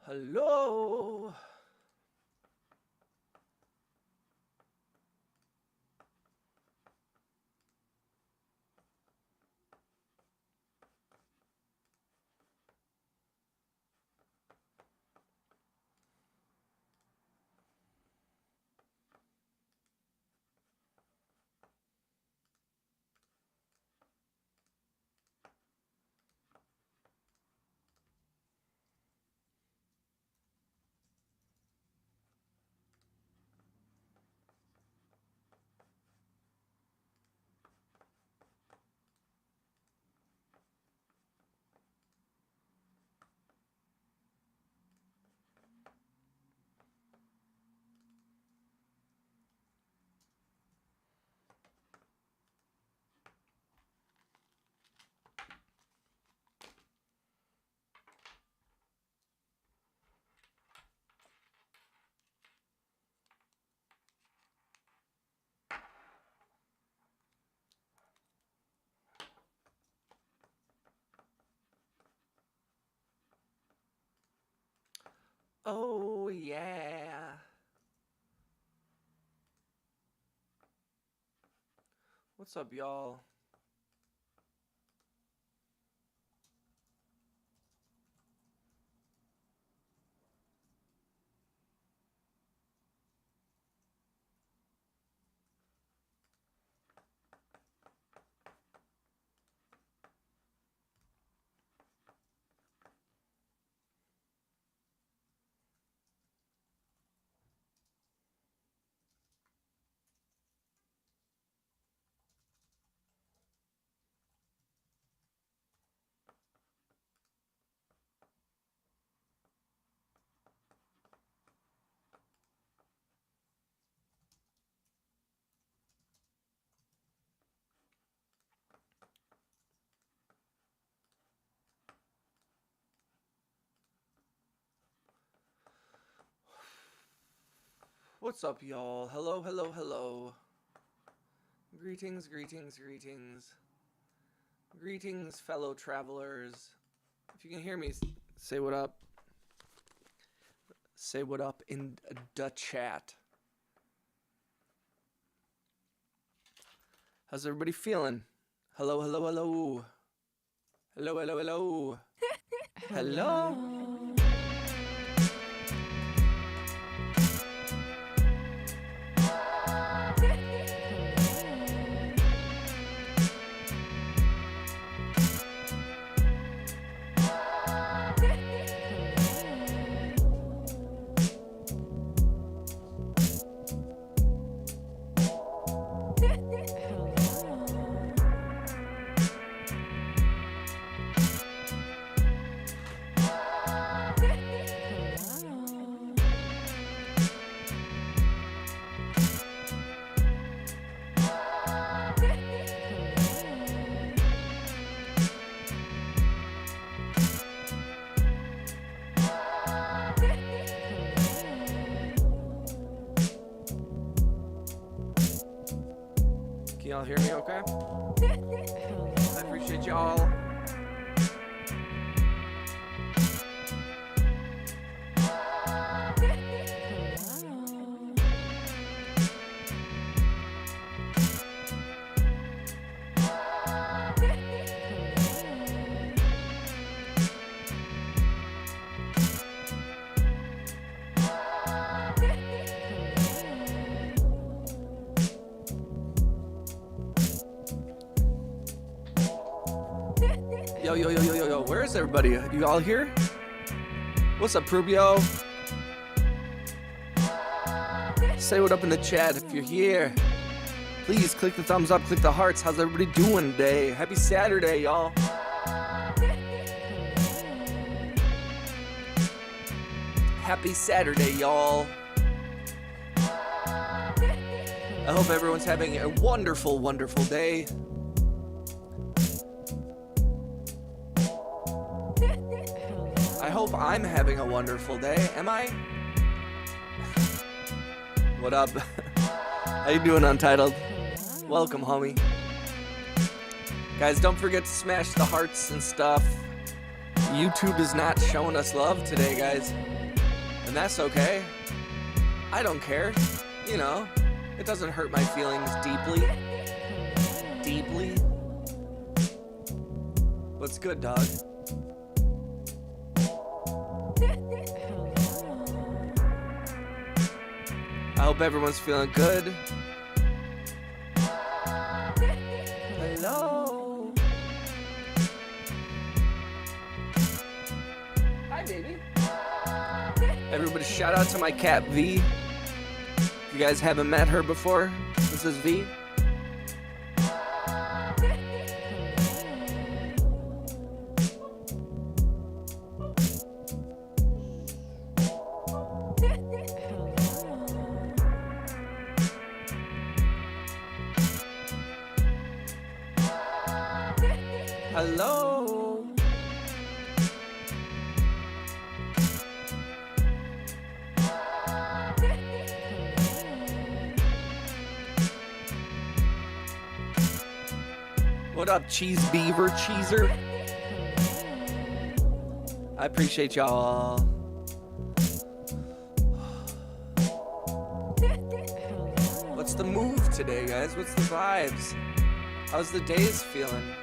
Hello. Oh, yeah. What's up, y'all? What's up, y'all? Hello, hello, hello. Greetings, greetings, greetings. Greetings, fellow travelers. If you can hear me, say what up. Say what up in the chat. How's everybody feeling? Hello, hello, hello. Hello, hello, hello. Hello. Can y'all hear me okay? I appreciate y'all. Yo, yo, yo, yo, yo, yo, where is everybody? You all here? What's up, Prubio? Say what up in the chat if you're here. Please click the thumbs up, click the hearts. How's everybody doing today? Happy Saturday, y'all. Happy Saturday, y'all. I hope everyone's having a wonderful, wonderful day. I hope I'm having a wonderful day. Am I? What up? How you doing, Untitled? Welcome, homie. Guys, don't forget to smash the hearts and stuff. YouTube is not showing us love today, guys. And that's okay. I don't care. You know, it doesn't hurt my feelings deeply. Deeply. What's good, dog? I hope everyone's feeling good. Hello. Hi, baby. Everybody shout out to my cat, V. If you guys haven't met her before, this is V. Hello. What up, Cheese Beaver Cheeser? I appreciate y'all. What's the move today, guys? What's the vibes? How's the days feeling?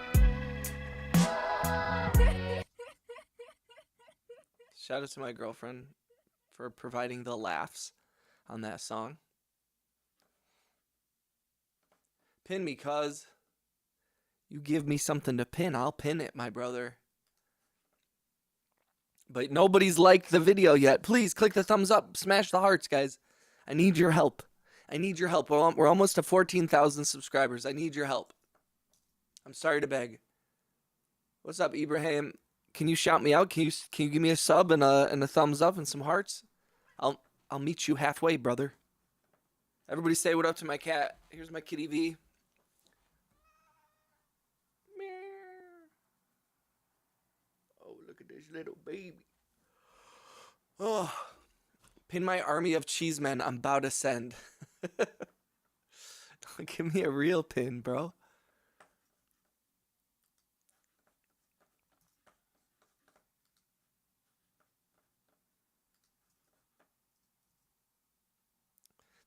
Shout out to my girlfriend for providing the laughs on that song. Pin me, cuz. You give me something to pin, I'll pin it, my brother. But nobody's liked the video yet. Please click the thumbs up. Smash the hearts, guys. I need your help. I need your help. We're almost to 14,000 subscribers. I need your help. I'm sorry to beg. What's up, Ibrahim? Can you shout me out? Can you give me a sub and a thumbs up and some hearts? I'll meet you halfway, brother. Everybody say what up to my cat. Here's my kitty V. Oh, look at this little baby. Oh, pin my army of cheesemen. I'm about to send. Give me a real pin, bro.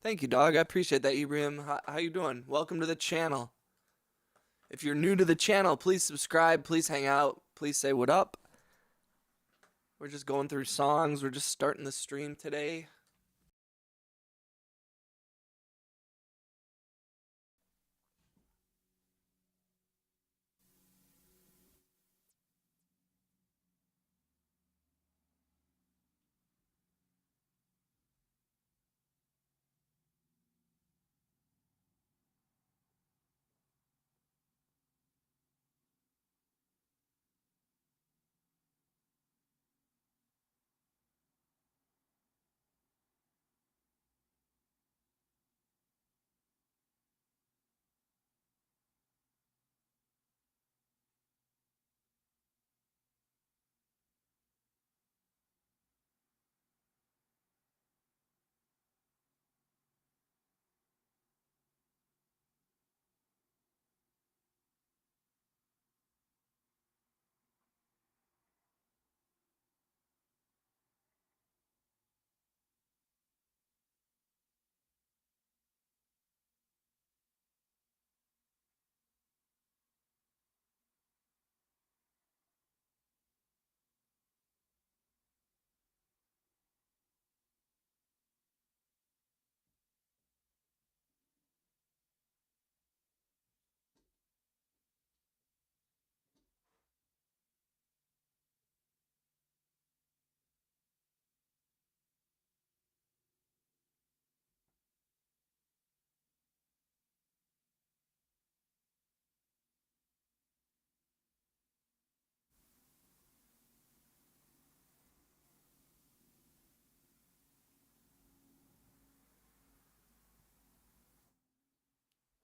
Thank you, dog. I appreciate that, Ibrahim. How you doing? Welcome to the channel. If you're new to the channel, please subscribe. Please hang out. Please say what up. We're just going through songs. We're just starting the stream today.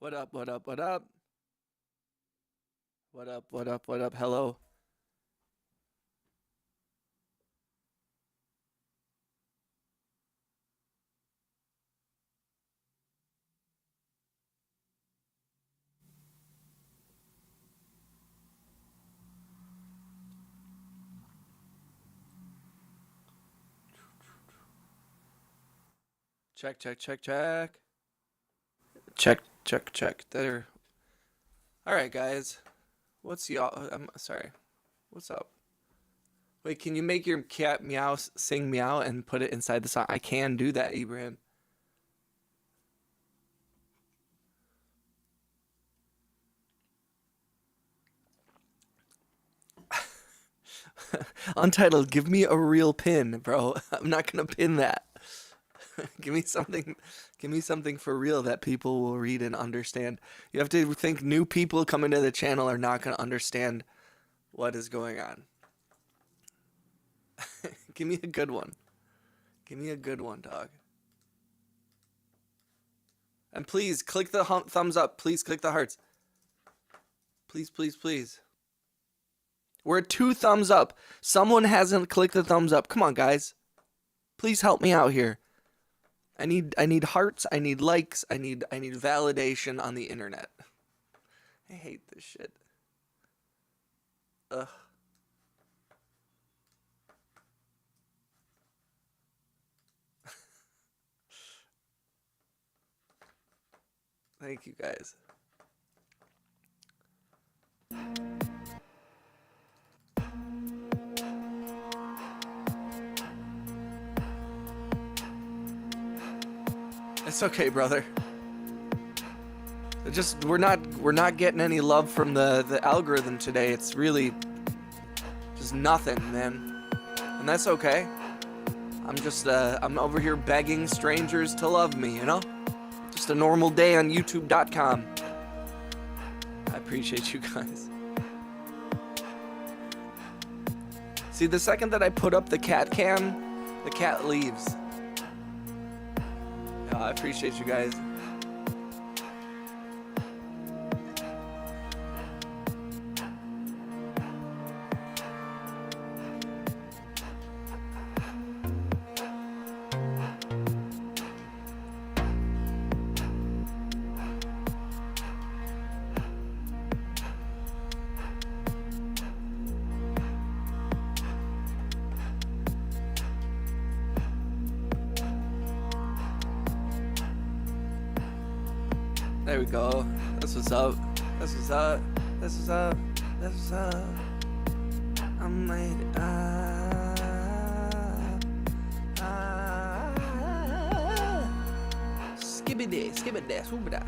What up, what up, what up? What up, what up, what up? Hello. Check, check, check, check. Check, check, check. There. All right, guys. What's y'all? I'm sorry. What's up? Wait, can you make your cat meow sing meow and put it inside the song? I can do that, Ibrahim. Untitled, give me a real pin, bro. I'm not gonna pin that. Give me something for real that people will read and understand. You have to think new people coming to the channel are not gonna understand what is going on. Give me a good one. Give me a good one, dog. And please click the thumbs up. Please click the hearts. Please, please, please. We're at 2 thumbs up. Someone hasn't clicked the thumbs up. Come on, guys. Please help me out here. I need hearts. I need likes. I need validation on the internet. I hate this shit. Ugh. Thank you, guys. It's okay, brother. We're not getting any love from the algorithm today. It's really just nothing, man. And that's okay. I'm over here begging strangers to love me, you know? Just a normal day on youtube.com. I appreciate you guys. See, the second that I put up the cat cam, the cat leaves. I appreciate you guys. There we go. That's what's up. That's what's up. That's what's up. That's what's up. I made it. Skibbity, skibbity, swoobada.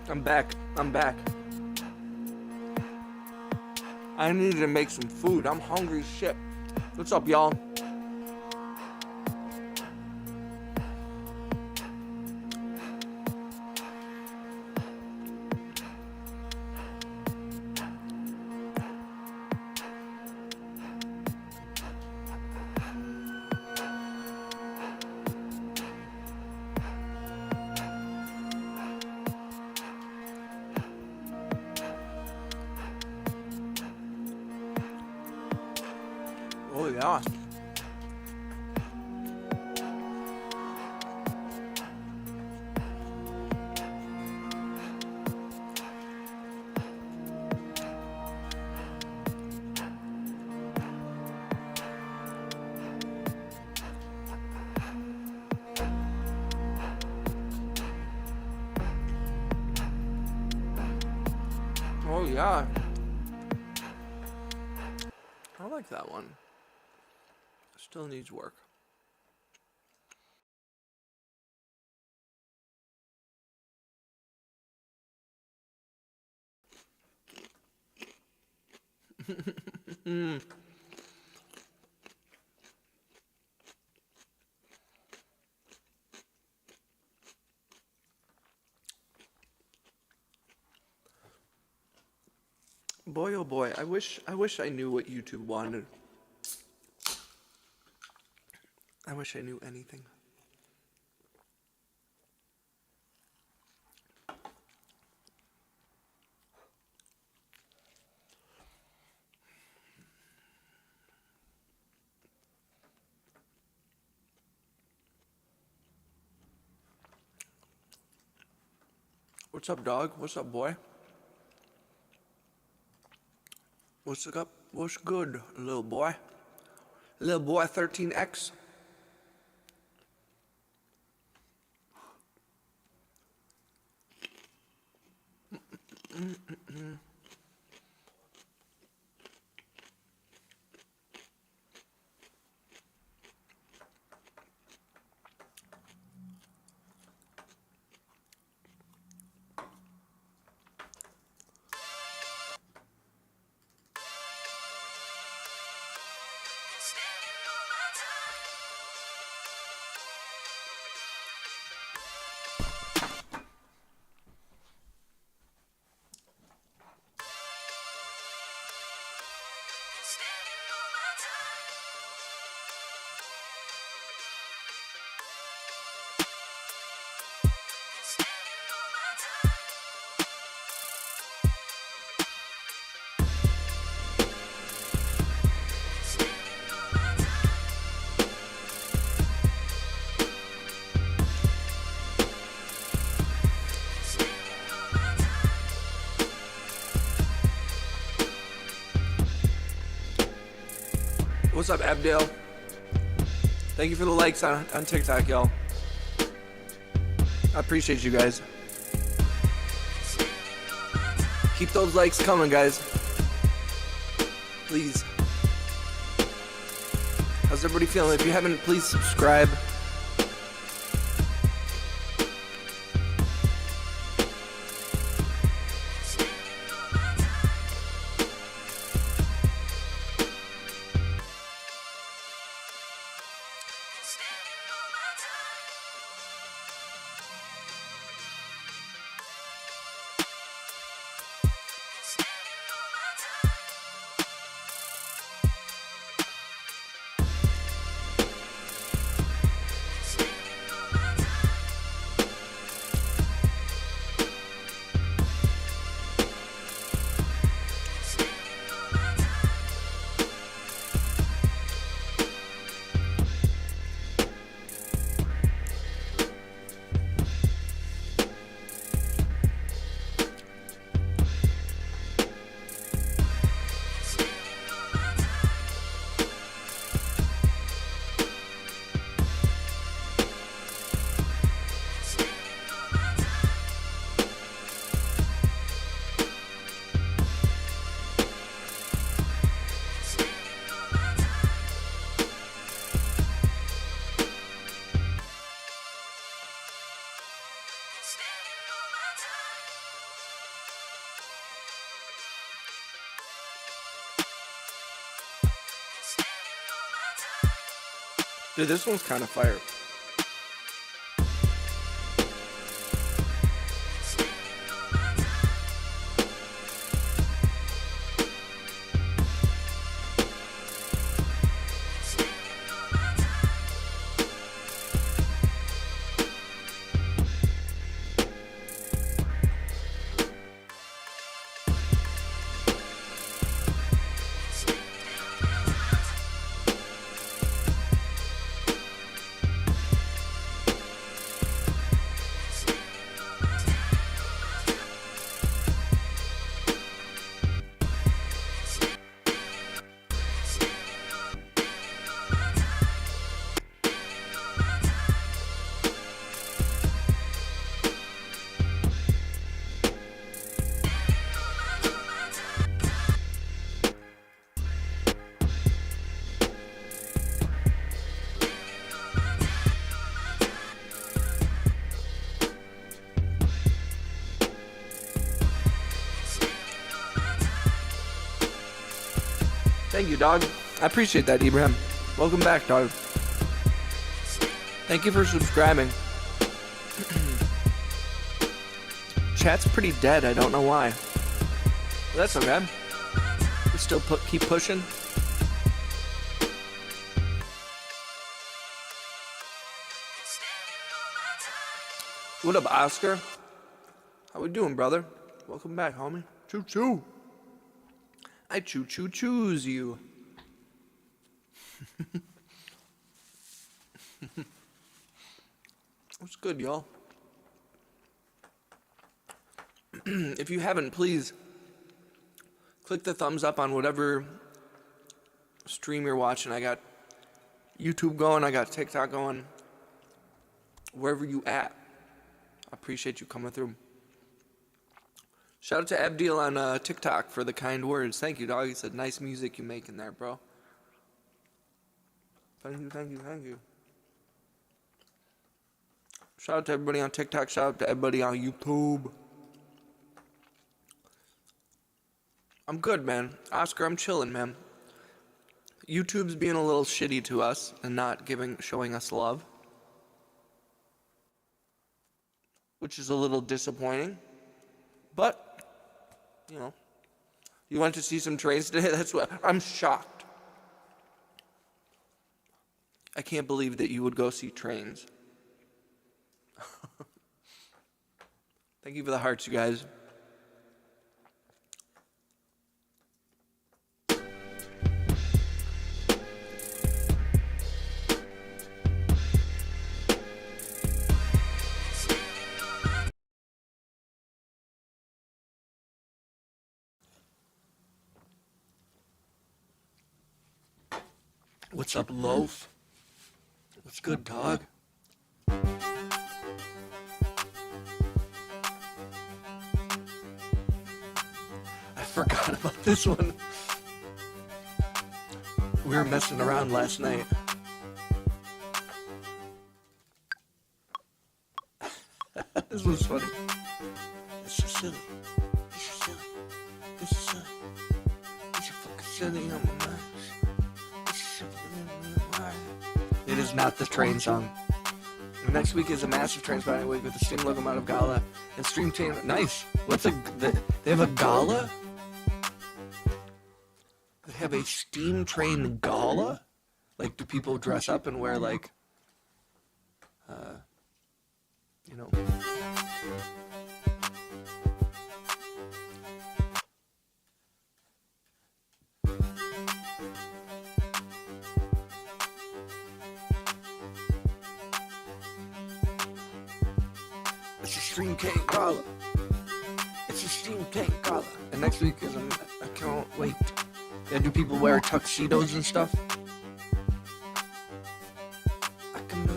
I'm back. I'm back. I needed to make some food. I'm hungry as shit. What's up, y'all? Oh, yeah. Oh, yeah. I like that one. Still needs work. Boy, oh boy, I wish I knew what YouTube wanted. I wish I knew anything. What's up, dog? What's up, boy? What's up? What's good, little boy? Little boy 13X. What's up, Abdel? Thank you for the likes on TikTok, y'all. I appreciate you guys. Keep those likes coming, guys. Please. How's everybody feeling? If you haven't, please subscribe. Dude, this one's kind of fire. Thank you, dog. I appreciate that, Ibrahim. Welcome back, dog. Thank you for subscribing. Chat's pretty dead. I don't know why. But that's okay. We still keep pushing. What up, Oscar? How we doing, brother? Welcome back, homie. Choo choo. I choose you. What's good, y'all? If you haven't, please click the thumbs up on whatever stream you're watching. I got YouTube going, I got TikTok going. Wherever you at, I appreciate you coming through. Shout out to Abdil on TikTok for the kind words. Thank you, dog. He said, nice music you make in there, bro. Thank you, thank you, thank you. Shout out to everybody on TikTok. Shout out to everybody on YouTube. I'm good, man. Oscar, I'm chilling, man. YouTube's being a little shitty to us and not showing us love, which is a little disappointing. But, you know, you went to see some trains today? That's what I'm shocked. I can't believe that you would go see trains. Thank you for the hearts, you guys. What's up, Loaf? What's good, dog? I forgot about this one. We were messing around last night. This was funny. This is silly. This is silly. This is silly. This is fucking silly on my mind. It is not the train song. Next week is a massive train spotting week with the steam locomotive gala and stream chain. Nice. They have a gala? They have a steam train gala? Like, do people dress up and wear, like, you know... It's a steam tank gala. It's a steam tank gala. And next week is I can't wait. Yeah, do people wear tuxedos and stuff? I can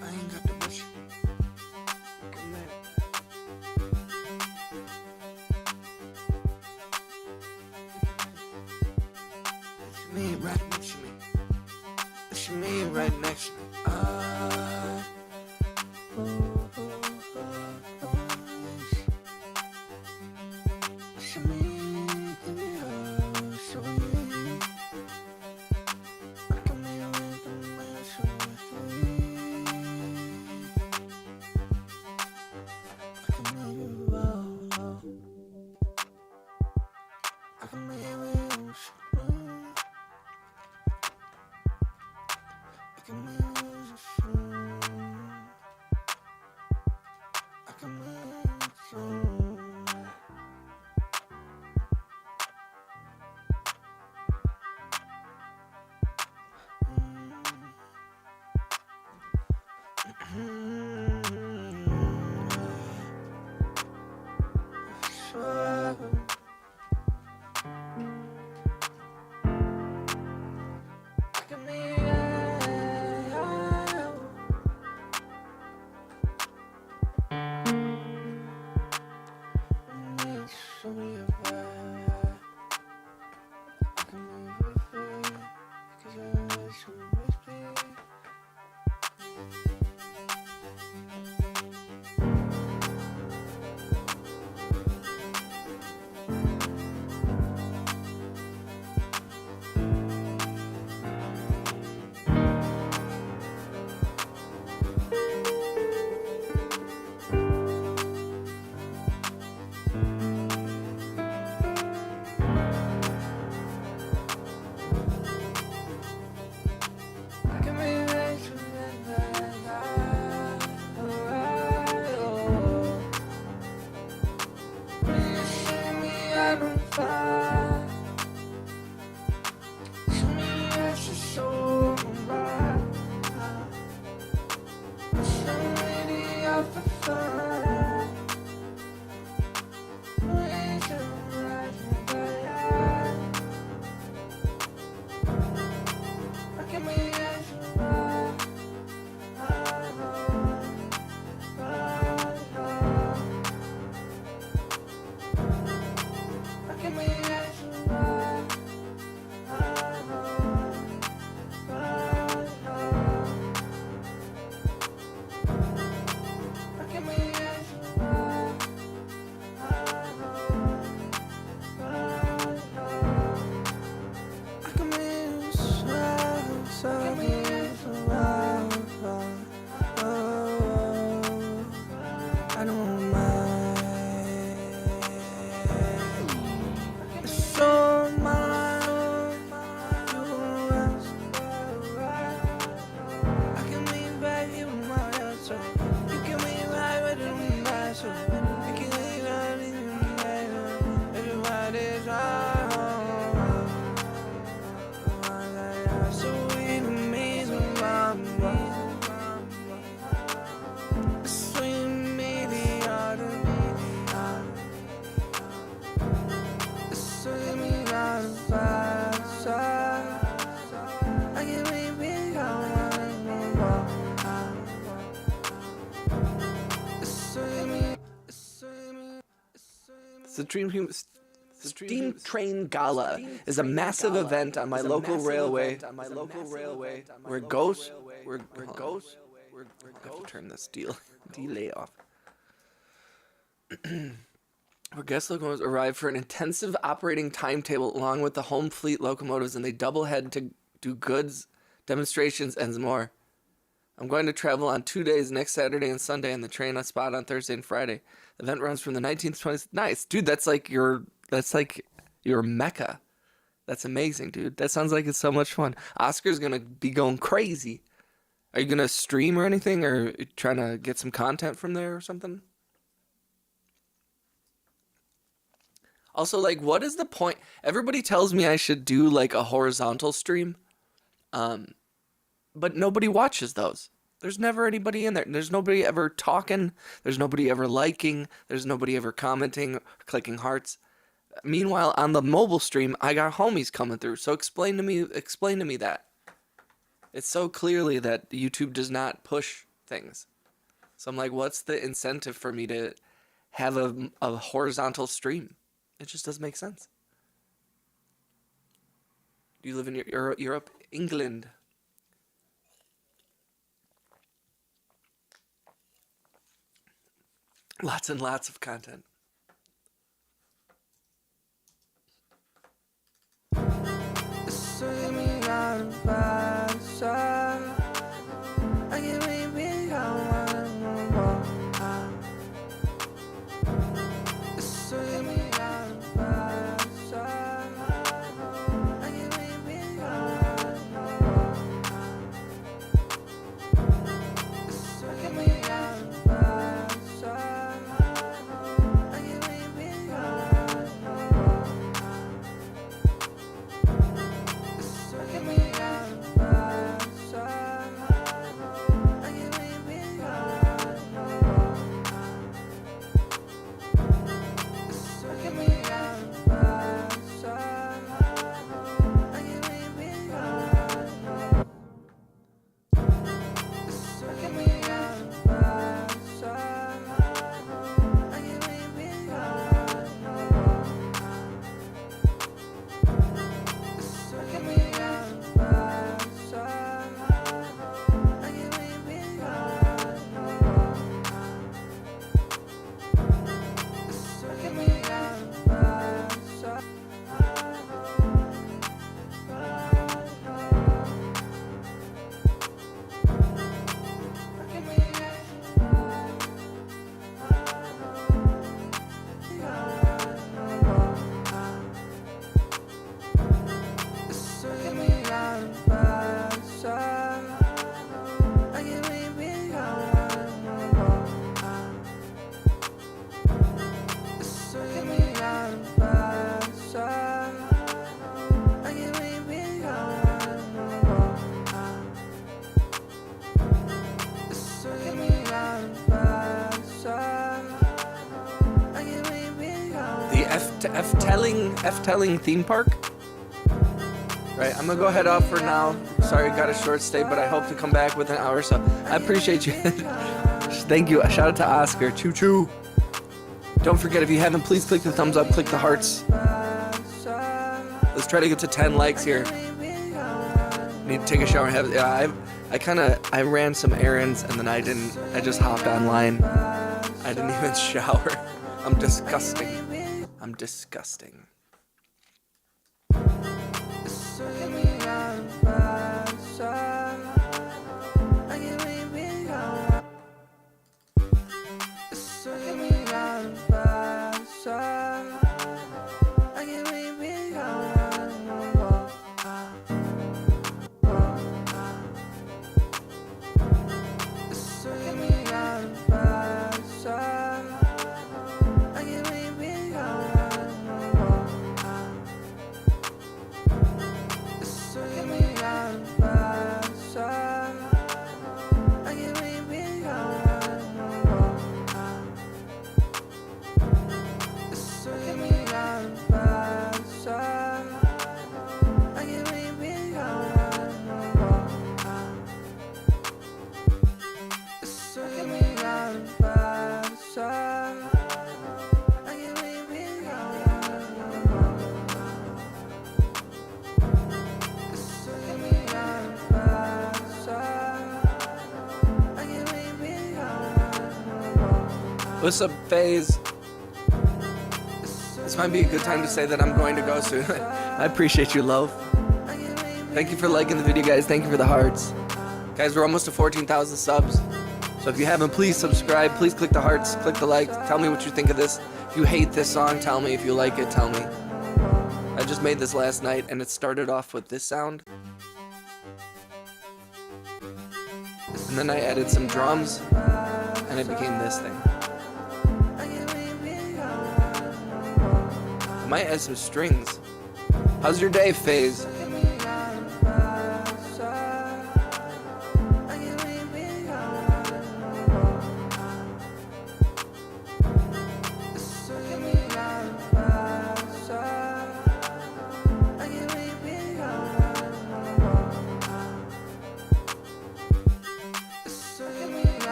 I ain't got the wish. It's me right next to me. It's me right next to me. It's me. The Steam Train Gala is a massive event on my local railway. Where ghosts. I have to turn this delay off. Where guest locomotives arrive for an intensive operating timetable along with the home fleet locomotives, and they double head to do goods, demonstrations, and more. I'm going to travel on 2 days, next Saturday and Sunday, and the train on spot on Thursday and Friday. The event runs from the 19th to 20th. Nice, dude. That's like your mecca. That's amazing, dude. That sounds like it's so much fun. Oscar's gonna be going crazy. Are you gonna stream or anything, or trying to get some content from there or something? Also, like, what is the point? Everybody tells me I should do like a horizontal stream, but nobody watches those. There's never anybody in there. There's nobody ever talking. There's nobody ever liking. There's nobody ever commenting or clicking hearts. Meanwhile, on the mobile stream, I got homies coming through. So explain to me that. It's so clearly that YouTube does not push things. So I'm like, what's the incentive for me to have a horizontal stream? It just doesn't make sense. Do you live in Europe, England? Lots and lots of content. F-Telling theme park. Right, I'm gonna go head off for now. Sorry, got a short stay, but I hope to come back with an hour. So I appreciate you. Thank you. Shout out to Oscar. Choo choo. Don't forget, if you haven't, please click the thumbs up, click the hearts. Let's try to get to 10 likes here. Need to take a shower and have. Yeah, I ran some errands and then I just hopped online. I didn't even shower. I'm disgusting. I'm disgusting. What's up, FaZe? This might be a good time to say that I'm going to go soon. I appreciate you, love. Thank you for liking the video, guys. Thank you for the hearts. Guys, we're almost to 14,000 subs. So if you haven't, please subscribe. Please click the hearts, click the like. Tell me what you think of this. If you hate this song, tell me. If you like it, tell me. I just made this last night, and it started off with this sound. And then I added some drums, and it became this thing. I might add some strings. How's your day, FaZe?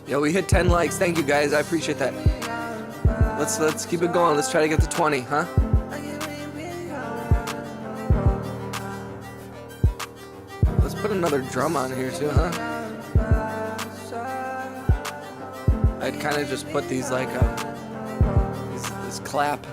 Yo, we hit 10 likes. Thank you, guys. I appreciate that. Let's keep it going. Let's try to get to 20, huh? Let's put another drum on here too, huh? I'd kind of just put these like this clap.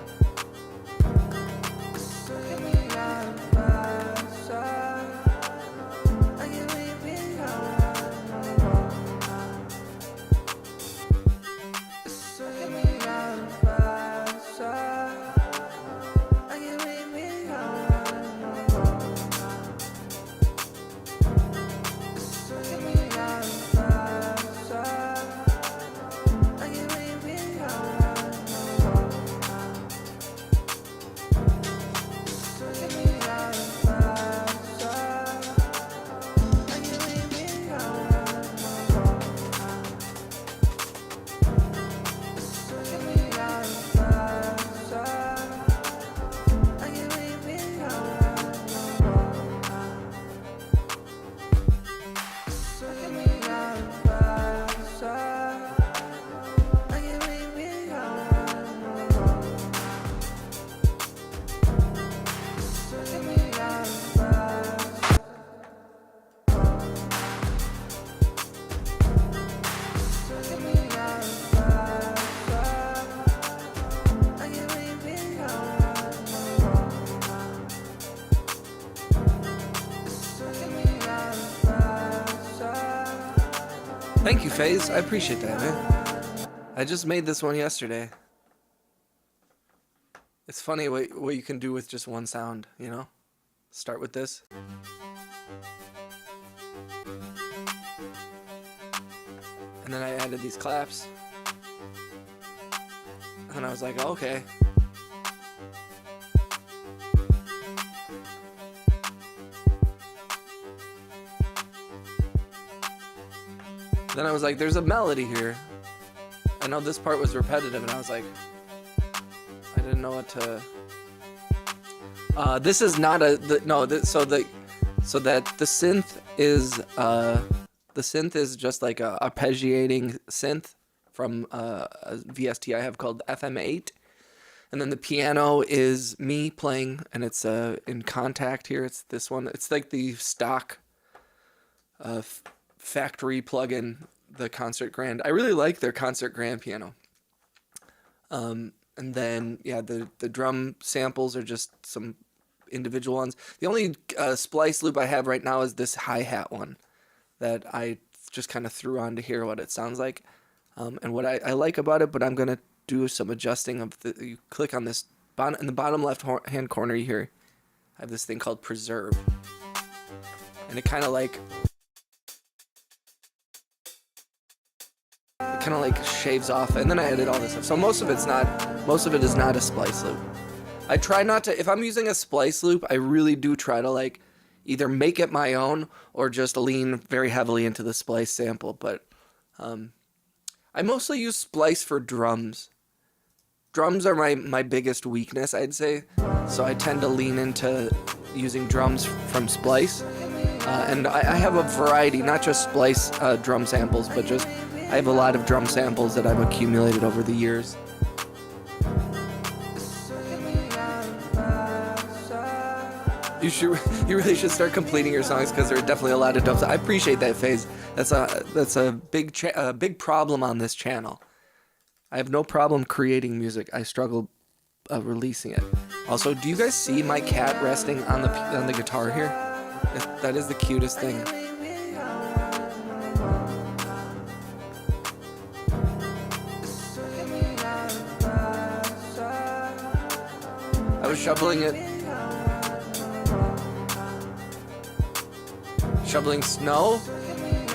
Thank you, FaZe. I appreciate that, man. I just made this one yesterday. It's funny what you can do with just one sound, you know? Start with this. And then I added these claps. And I was like, oh, okay. Then I was like, there's a melody here. I know this part was repetitive, and I was like, I didn't know what to. This is not a so that the synth is just like a arpeggiating synth from a VST I have called FM8, and then the piano is me playing, and it's in Contact here. It's this one. It's like the stock factory plugin, the Concert Grand. I really like their Concert Grand piano. And then yeah, the drum samples are just some individual ones. The only splice loop I have right now is this hi-hat one that I just kind of threw on to hear what it sounds like. And what I like about it, but I'm gonna do some adjusting of you click on this in the bottom left hand corner, you hear I have this thing called preserve, and it kind of like shaves off, and then I edit all this stuff. So most of it is not a splice loop. I try not to, if I'm using a splice loop, I really do try to like either make it my own or just lean very heavily into the splice sample. But I mostly use splice for drums. Drums are my biggest weakness, I'd say. So I tend to lean into using drums from splice. And I have a variety, not just splice drum samples, but just I have a lot of drum samples that I've accumulated over the years. You really should start completing your songs, because there are definitely a lot of dubs. I appreciate that, FaZe. That's a big problem on this channel. I have no problem creating music. I struggle releasing it. Also, do you guys see my cat resting on the guitar here? That is the cutest thing. I was shoveling snow.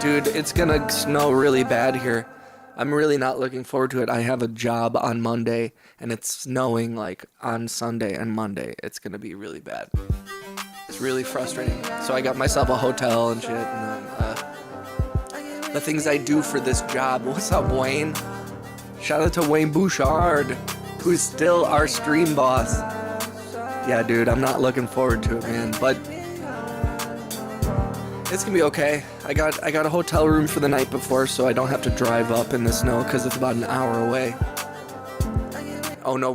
Dude, it's gonna snow really bad here. I'm really not looking forward to it. I have a job on Monday, and it's snowing like on Sunday and Monday. It's gonna be really bad. It's really frustrating. So I got myself a hotel and shit, and the things I do for this job. What's up, Wayne? Shout out to Wayne Bouchard, who's still our stream boss. Yeah, dude, I'm not looking forward to it, man, but it's gonna be okay. I got a hotel room for the night before, so I don't have to drive up in the snow, because it's about an hour away. Oh no,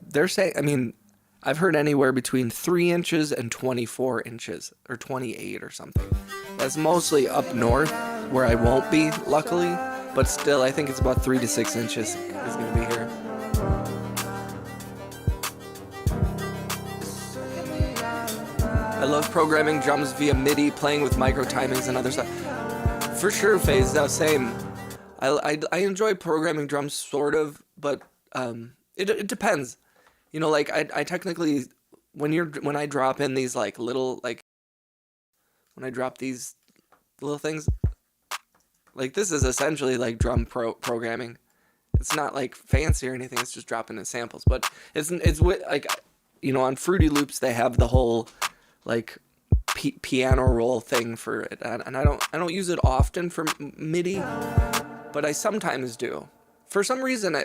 they're saying, I mean, I've heard anywhere between 3 inches and 24 inches, or 28 or something. That's mostly up north, where I won't be, luckily, but still, I think it's about 3 to 6 inches is gonna be here. I love programming drums via MIDI, playing with micro timings and other stuff. For sure, FaZe, same. I enjoy programming drums, sort of, but it depends. You know, like I technically, when I drop in these like little, like when I drop these little things, like this is essentially like drum programming. It's not like fancy or anything. It's just dropping in samples, but it's like, you know, on Fruity Loops they have the whole like piano roll thing for it, and I don't use it often for MIDI, but I sometimes do. For some reason,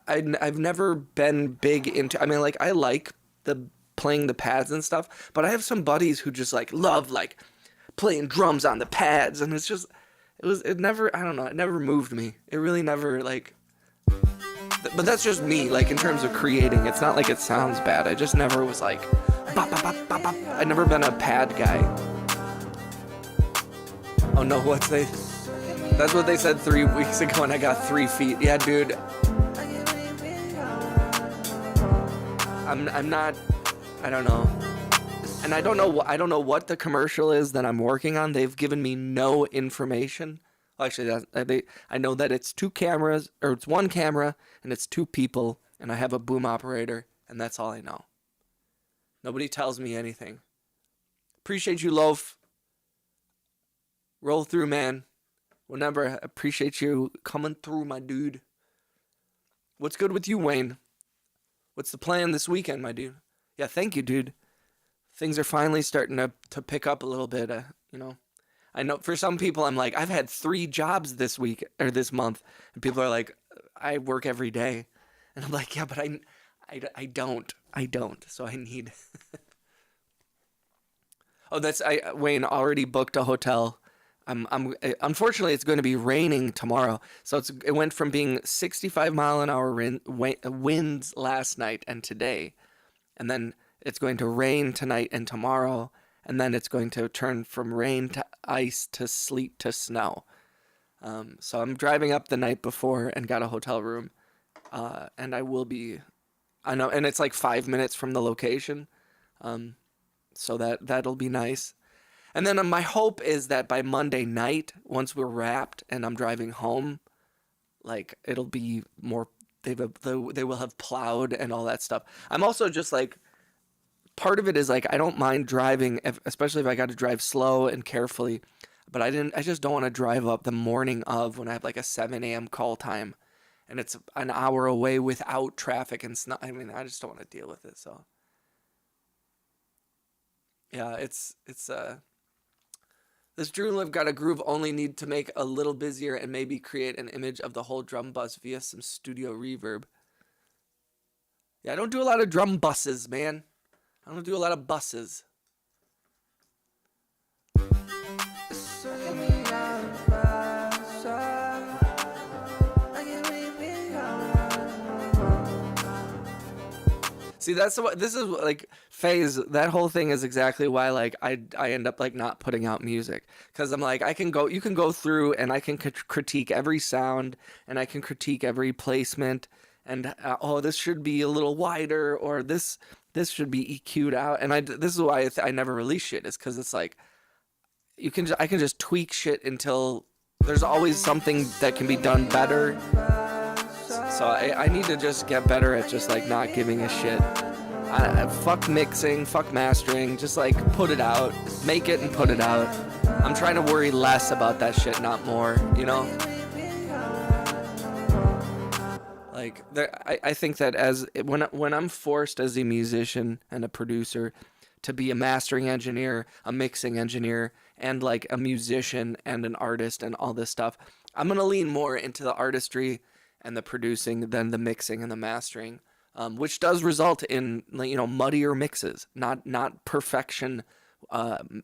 I've never been big into. I mean, like I like playing the pads and stuff, but I have some buddies who just like love like playing drums on the pads, and it never, I don't know, it never moved me. It really never like. But that's just me, like in terms of creating. It's not like it sounds bad. I just never was like. Bop, bop, bop, bop, bop. I've never been a pad guy. Oh no, that's what they said 3 weeks ago, and I got 3 feet. Yeah, dude. I'm not, I don't know. And I don't know what the commercial is that I'm working on. They've given me no information. Actually, I know that it's 2 cameras, or it's 1 camera, and it's 2 people, and I have a boom operator, and that's all I know. Nobody tells me anything. Appreciate you, Loaf. Roll through, man. Whenever, appreciate you coming through, my dude. What's good with you, Wayne? What's the plan this weekend, my dude? Yeah, thank you, dude. Things are finally starting to pick up a little bit, you know. I know for some people, I'm like, I've had 3 jobs this week or this month, and people are like, I work every day, and I'm like, yeah, but I don't. So I need. Oh, Wayne already booked a hotel. Unfortunately, it's going to be raining tomorrow. So it went from being 65-mile-an-hour winds last night and today, and then it's going to rain tonight and tomorrow, and then it's going to turn from rain to ice to sleet to snow. So I'm driving up the night before and got a hotel room, and I will be. I know, and it's like 5 minutes from the location, so that'll be nice. And then my hope is that by Monday night, once we're wrapped and I'm driving home, like it'll be more. They will have plowed and all that stuff. I'm also just like, part of it is like I don't mind driving, especially if I got to drive slow and carefully. But I just don't want to drive up the morning of when I have like a 7 a.m. call time, and it's an hour away without traffic and snow. I mean, I just don't want to deal with it. So yeah, it's this Drew Live Got a Groove only need to make a little busier and maybe create an image of the whole drum bus via some studio reverb. Yeah, I don't do a lot of drum buses, man. I don't do a lot of buses. See, this is like phase. That whole thing is exactly why like I end up like not putting out music, because I'm like, you can go through and I can critique every sound, and I can critique every placement, and oh, this should be a little wider, or this should be EQ'd out, and this is why I never release shit, is because it's like I can just tweak shit until there's always something that can be done better. So I need to just get better at just like not giving a shit. Fuck mixing, fuck mastering, just like put it out, make it and put it out. I'm trying to worry less about that shit, not more, you know? Like I think that when I'm forced as a musician and a producer to be a mastering engineer, a mixing engineer, and like a musician and an artist and all this stuff, I'm gonna lean more into the artistry and the producing than the mixing and the mastering, which does result in, you know, muddier mixes, not perfection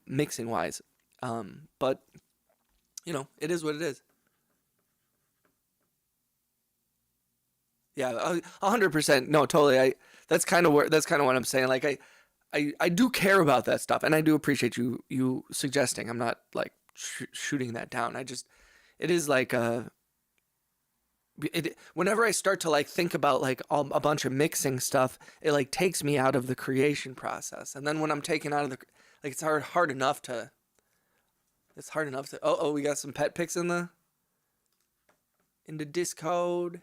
mixing wise, but you know, it is what it is. Yeah, 100%. No, totally. That's kind of what I'm saying. Like I do care about that stuff, and I do appreciate you suggesting. I'm not like shooting that down. It is like whenever I start to like think about like a bunch of mixing stuff, it like takes me out of the creation process. And then when I'm taken out of like it's hard enough to. It's hard enough to. Oh, we got some pet pics in the Discord.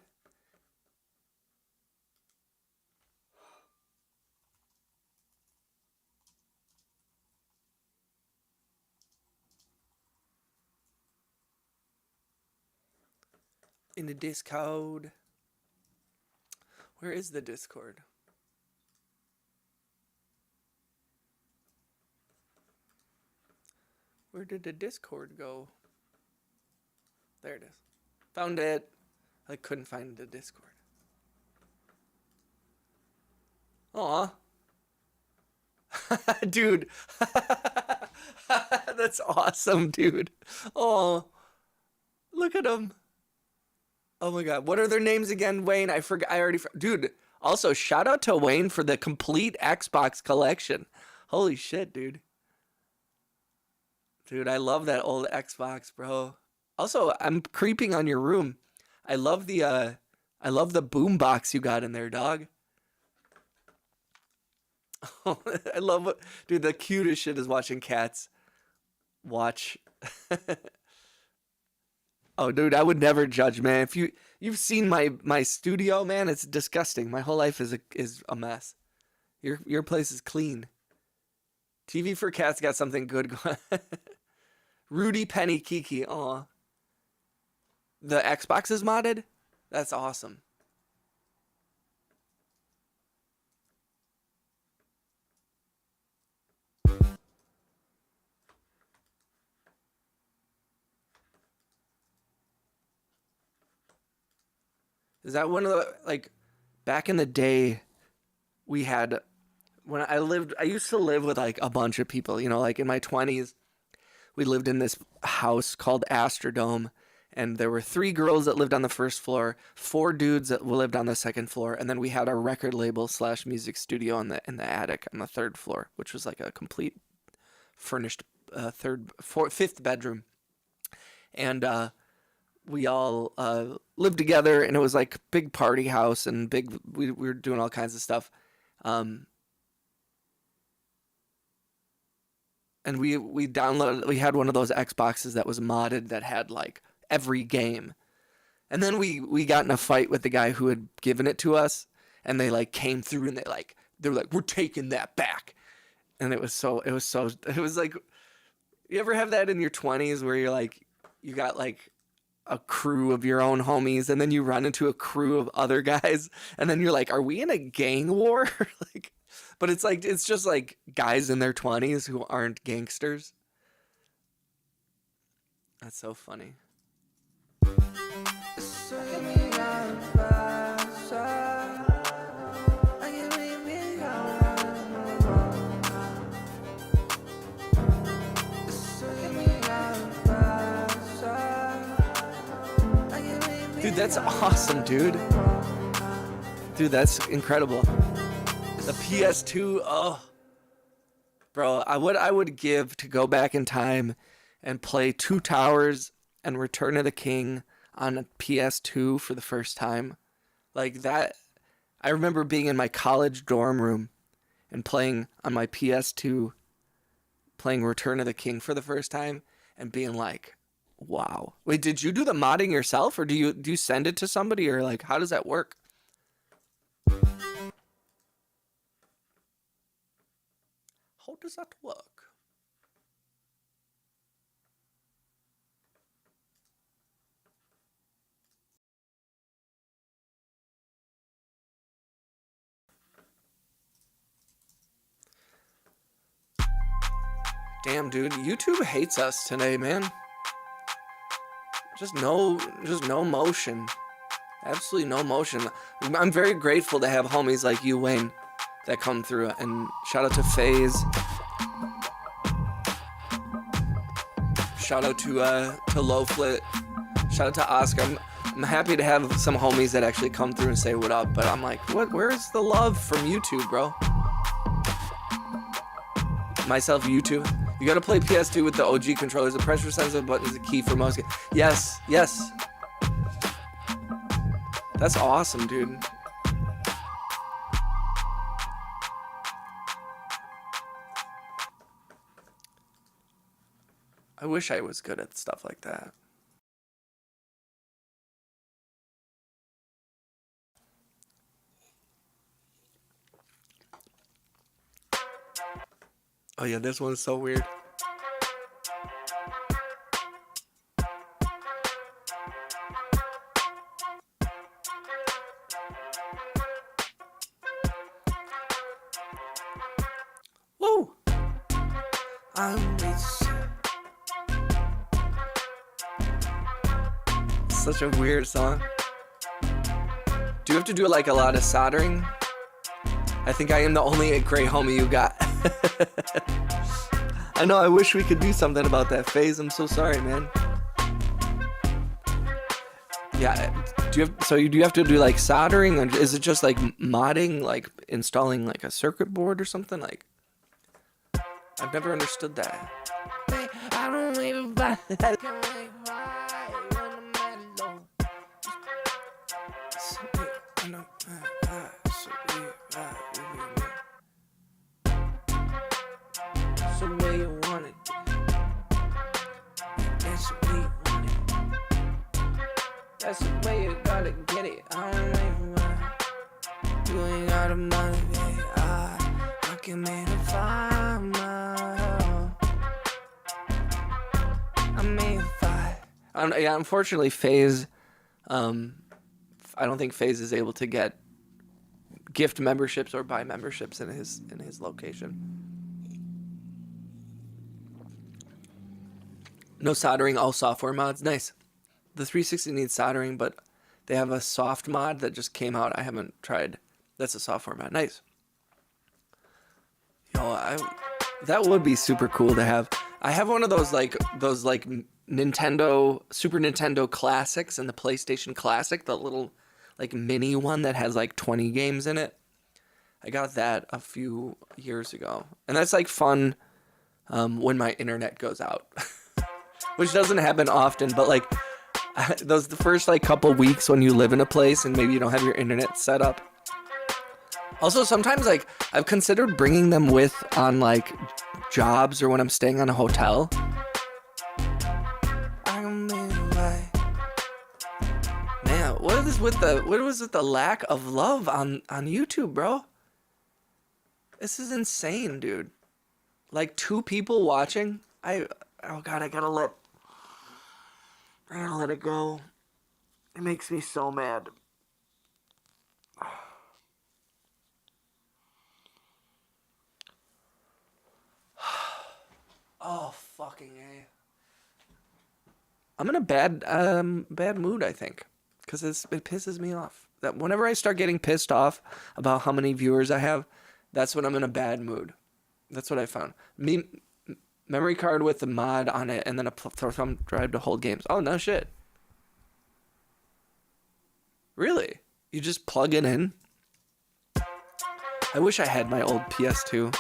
In the Discord. Where is the Discord? Where did the Discord go? There it is. Found it. I couldn't find the Discord. Aw. Dude. That's awesome, dude. Oh, look at them. Oh my god. What are their names again, Wayne? I forgot. Dude, also shout out to Wayne for the complete Xbox collection. Holy shit, dude. Dude, I love that old Xbox, bro. Also, I'm creeping on your room. I love the boombox you got in there, dog. I love what, dude, the cutest shit is watching cats watch. Oh, dude, I would never judge, man. If you've seen my studio, man, it's disgusting. My whole life is a mess. Your place is clean. TV for cats got something good going. Rudy, Penny, Kiki. Aw. The Xbox is modded? That's awesome. Is that one of the, like, back in the day, we had, when I used to live with like a bunch of people, you know, like in my 20s, we lived in this house called Astrodome, and there were 3 girls that lived on the first floor, 4 dudes that lived on the second floor, and then we had our record label / music studio in the attic on the 3rd floor, which was like a complete furnished fifth bedroom. And we all lived together, and it was like big party house and we were doing all kinds of stuff. And we had one of those Xboxes that was modded that had like every game. And then we got in a fight with the guy who had given it to us, and they like came through and they were like, we're taking that back. And it was like, you ever have that in your 20s where you're like, you got like a crew of your own homies, and then you run into a crew of other guys, and then you're like, are we in a gang war? Like, but it's like, it's just like guys in their 20s who aren't gangsters. That's so funny. Dude, that's awesome, dude. Dude, that's incredible. The PS2, oh. Bro, I would give to go back in time and play Two Towers and Return of the King on a PS2 for the first time. Like that, I remember being in my college dorm room and playing on my PS2, playing Return of the King for the first time and being like, wow. Wait, did you do the modding yourself, or do you send it to somebody, or like how does that work? How does that work? Damn, dude, YouTube hates us today, man. Just no motion. Absolutely no motion. I'm very grateful to have homies like you, Wayne, that come through. And shout out to FaZe. Shout out to Lowflit. Shout out to Oscar. I'm happy to have some homies that actually come through and say what up. But I'm like, where's the love from YouTube, bro? Myself, YouTube. You gotta play PS2 with the OG controllers. The pressure sensitive button is the key for most games. Yes, yes. That's awesome, dude. I wish I was good at stuff like that. Oh yeah, this one's so weird. Whoa! Such a weird song. Do you have to do like a lot of soldering? I think I am the only gray homie you got. I know, I wish we could do something about that, FaZe. I'm so sorry, man. Yeah, do you have to do like soldering, or is it just like modding, like installing like a circuit board or something? Like, I've never understood that. I don't even buy that. That's the way you want it. That's the way you want it. That's the way you gotta get it. I don't know why. You ain't got a money, baby. I can make it fine. I made it fine. Yeah, unfortunately, FaZe. I don't think FaZe is able to get gift memberships or buy memberships in his location. No soldering, all software mods. Nice. The 360 needs soldering, but They have a soft mod that just came out. I haven't tried. That's a software mod. Nice. Yo, that would be super cool to have. I have one of those Nintendo, Super Nintendo Classics and the PlayStation Classic, the little like mini one that has like 20 games in it. I got that a few years ago. And that's like fun when my internet goes out. Which doesn't happen often, but like the first like couple weeks when you live in a place and maybe you don't have your internet set up. Also, sometimes like I've considered bringing them with on like jobs or when I'm staying on a hotel. Man, what was with the lack of love on YouTube, bro? This is insane, dude. Like 2 people watching. Oh god, I gotta let it go. It makes me so mad. Oh, fucking A. I'm in a bad mood, I think. Because it pisses me off. That whenever I start getting pissed off about how many viewers I have, that's when I'm in a bad mood. That's what I found. Memory card with the mod on it, and then a thumb drive to hold games. Oh, no shit. Really? You just plug it in? I wish I had my old PS2.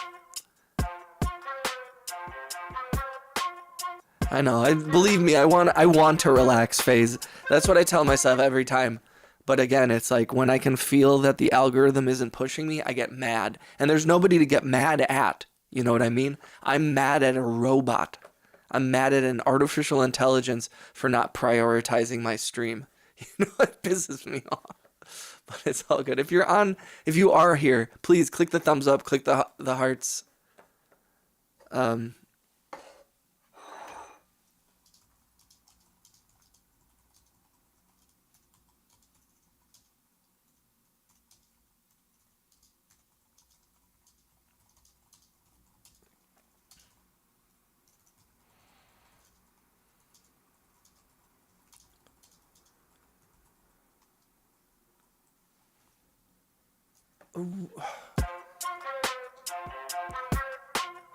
I know. Believe me, I want to relax phase. That's what I tell myself every time. But again, it's like when I can feel that the algorithm isn't pushing me, I get mad. And there's nobody to get mad at. You know what I mean? I'm mad at a robot. I'm mad at an artificial intelligence for not prioritizing my stream. You know, it pisses me off. But it's all good. If you are here, please click the thumbs up, click the hearts.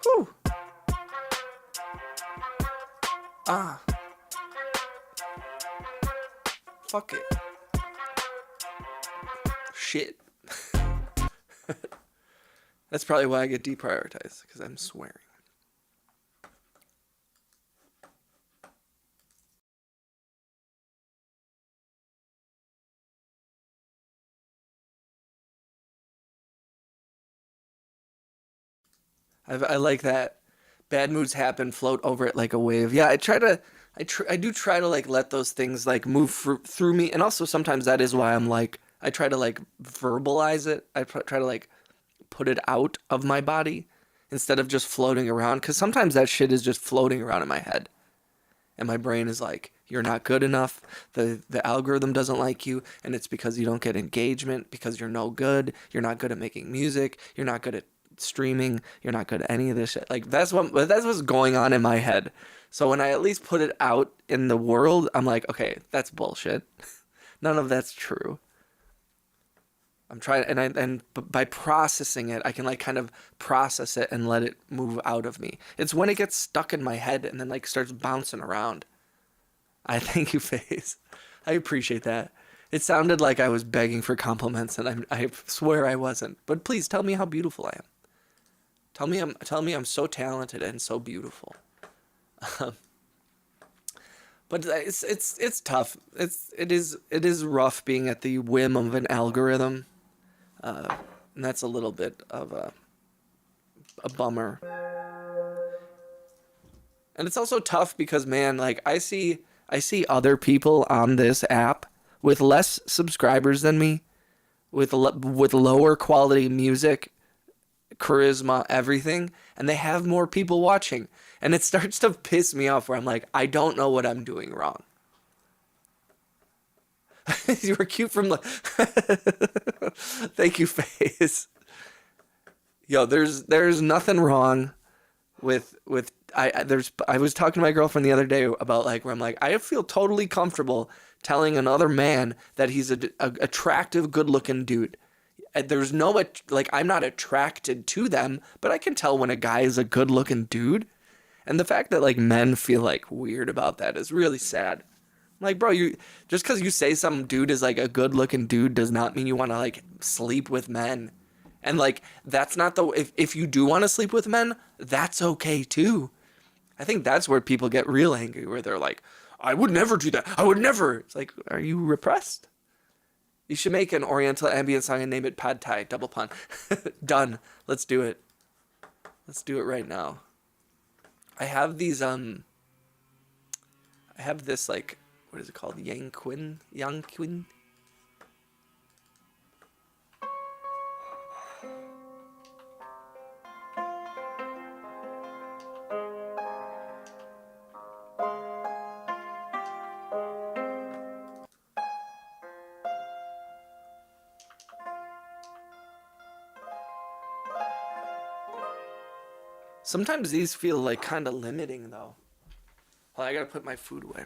Whew. Ah. Fuck it. Shit. That's probably why I get deprioritized, because I'm swearing. I like that. Bad moods happen, float over it like a wave. Yeah, I do try to like let those things like move through me, and also sometimes that is why I'm like I try to like verbalize it. I try to like put it out of my body instead of just floating around, because sometimes that shit is just floating around in my head, and my brain is like, you're not good enough. The algorithm doesn't like you, and it's because you don't get engagement, because you're no good. You're not good at making music. You're not good at streaming. You're not good at any of this shit. Like that's what's going on in my head. So when I at least put it out in the world, I'm like, okay, that's bullshit. None of that's true. I'm trying, and by processing it, I can like kind of process it and let it move out of me. It's when it gets stuck in my head and then like starts bouncing around. I thank you, FaZe. I appreciate that. It sounded like I was begging for compliments, and I swear I wasn't. But please tell me how beautiful I am. Tell me I'm so talented and so beautiful. But it's tough. It is rough being at the whim of an algorithm, and that's a little bit of a bummer. And it's also tough because, man, like I see other people on this app with less subscribers than me, with lower quality music, charisma, everything, and they have more people watching. And it starts to piss me off where I'm like, I don't know what I'm doing wrong. You were cute from the... Thank you, FaZe. Yo, there's nothing wrong with I was talking to my girlfriend the other day about like where I'm like, I feel totally comfortable telling another man that he's a attractive, good-looking dude. There's no, like, I'm not attracted to them, but I can tell when a guy is a good-looking dude. And the fact that, like, men feel, like, weird about that is really sad. Like, bro, you just because you say some dude is, like, a good-looking dude does not mean you want to, like, sleep with men. And, like, that's not the... If you do want to sleep with men, that's okay, too. I think that's where people get real angry, where they're like, I would never do that. I would never. It's like, are you repressed? You should make an Oriental ambient song and name it Pad Thai. Double pun. Done. Let's do it. Let's do it right now. I have these, I have this, like, what is it called? Yang Quinn? Sometimes these feel like kind of limiting though. Well, I gotta put my food away.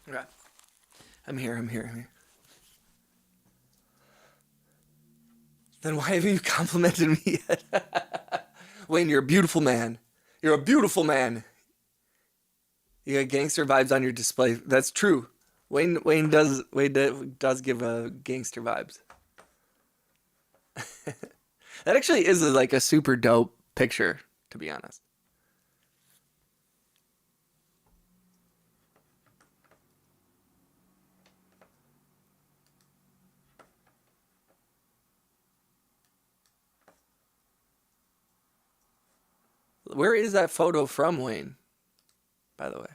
Okay. I'm here. Then why haven't you complimented me yet? Wayne, you're a beautiful man. You're a beautiful man. You got gangster vibes on your display. That's true. Wayne does give gangster vibes. That actually is like a super dope picture, to be honest. Where is that photo from, Wayne? By the way.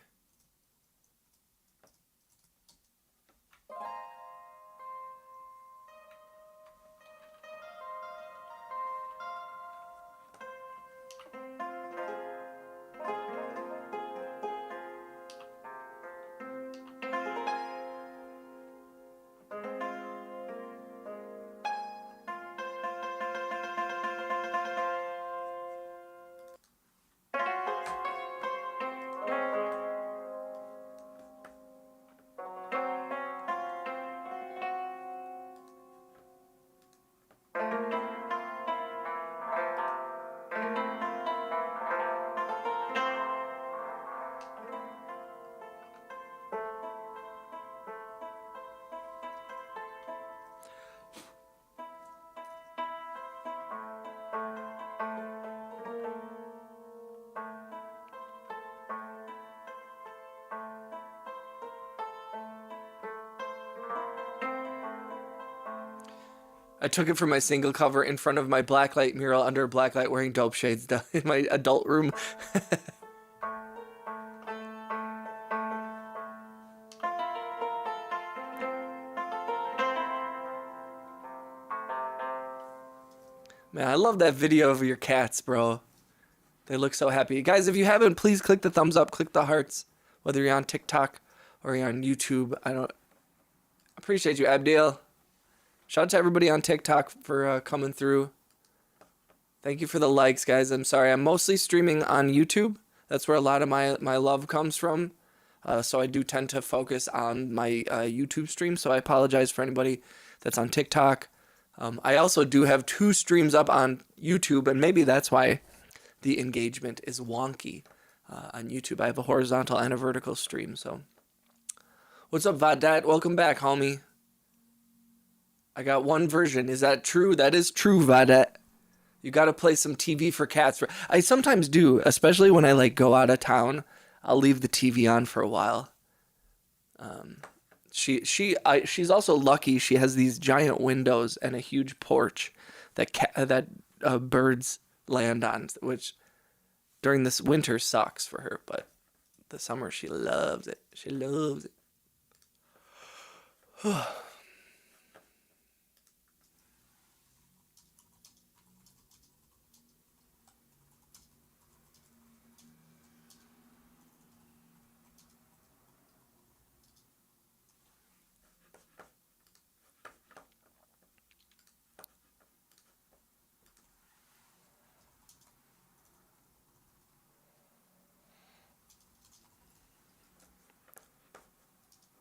I took it from my single cover in front of my blacklight mural under a blacklight wearing dope shades in my adult room. Man, I love that video of your cats, bro. They look so happy. Guys, if you haven't, please click the thumbs up, click the hearts, whether you're on TikTok or you're on YouTube. Appreciate you, Abdil. Shout out to everybody on TikTok for coming through. Thank you for the likes, guys. I'm sorry. I'm mostly streaming on YouTube. That's where a lot of my love comes from. So I do tend to focus on my YouTube stream. So I apologize for anybody that's on TikTok. I also do have 2 streams up on YouTube, and maybe that's why the engagement is wonky on YouTube. I have a horizontal and a vertical stream. So, what's up, Vadet? Welcome back, homie. I got one version. Is that true? That is true, Vadet. You got to play some TV for cats. I sometimes do, especially when I like go out of town. I'll leave the TV on for a while. She's also lucky. She has these giant windows and a huge porch that birds land on, which during this winter sucks for her, but the summer she loves it. She loves it.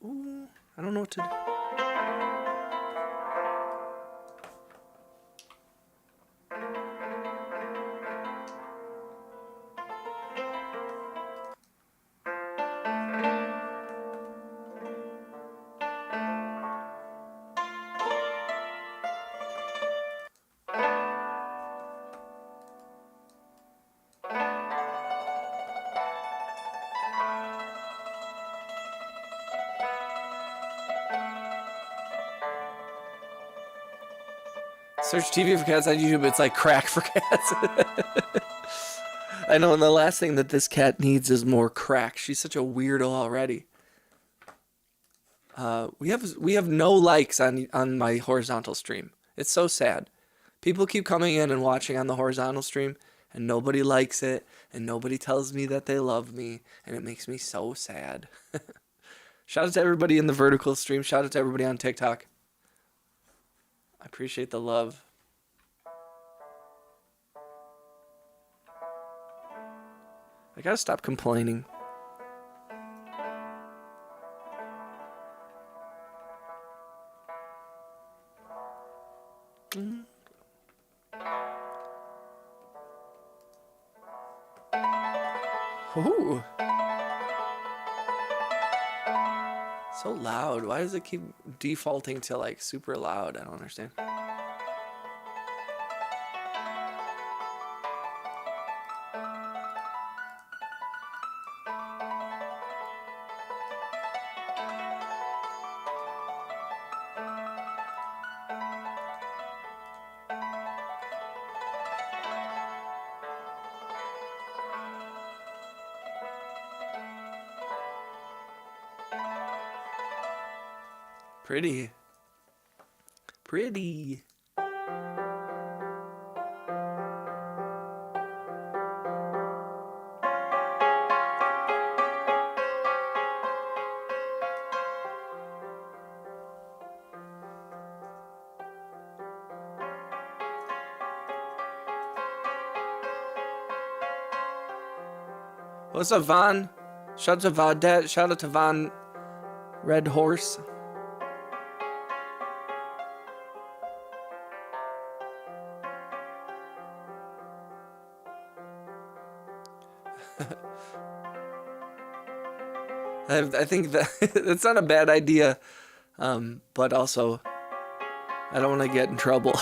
Ooh, I don't know what to do. Search TV for cats on YouTube. It's like crack for cats. I know, and the last thing that this cat needs is more crack. She's such a weirdo already. We have no likes on my horizontal stream. It's so sad. People keep coming in and watching on the horizontal stream, and nobody likes it, and nobody tells me that they love me, and it makes me so sad. Shout out to everybody in the vertical stream. Shout out to everybody on TikTok. I appreciate the love. I gotta stop complaining. Ooh. So loud. Why does it keep defaulting to like super loud? I don't understand. Pretty. Pretty. What's up, Von? Shout out to Vadet. Shout out to Von Red Horse. I think that it's not a bad idea, but also I don't want to get in trouble.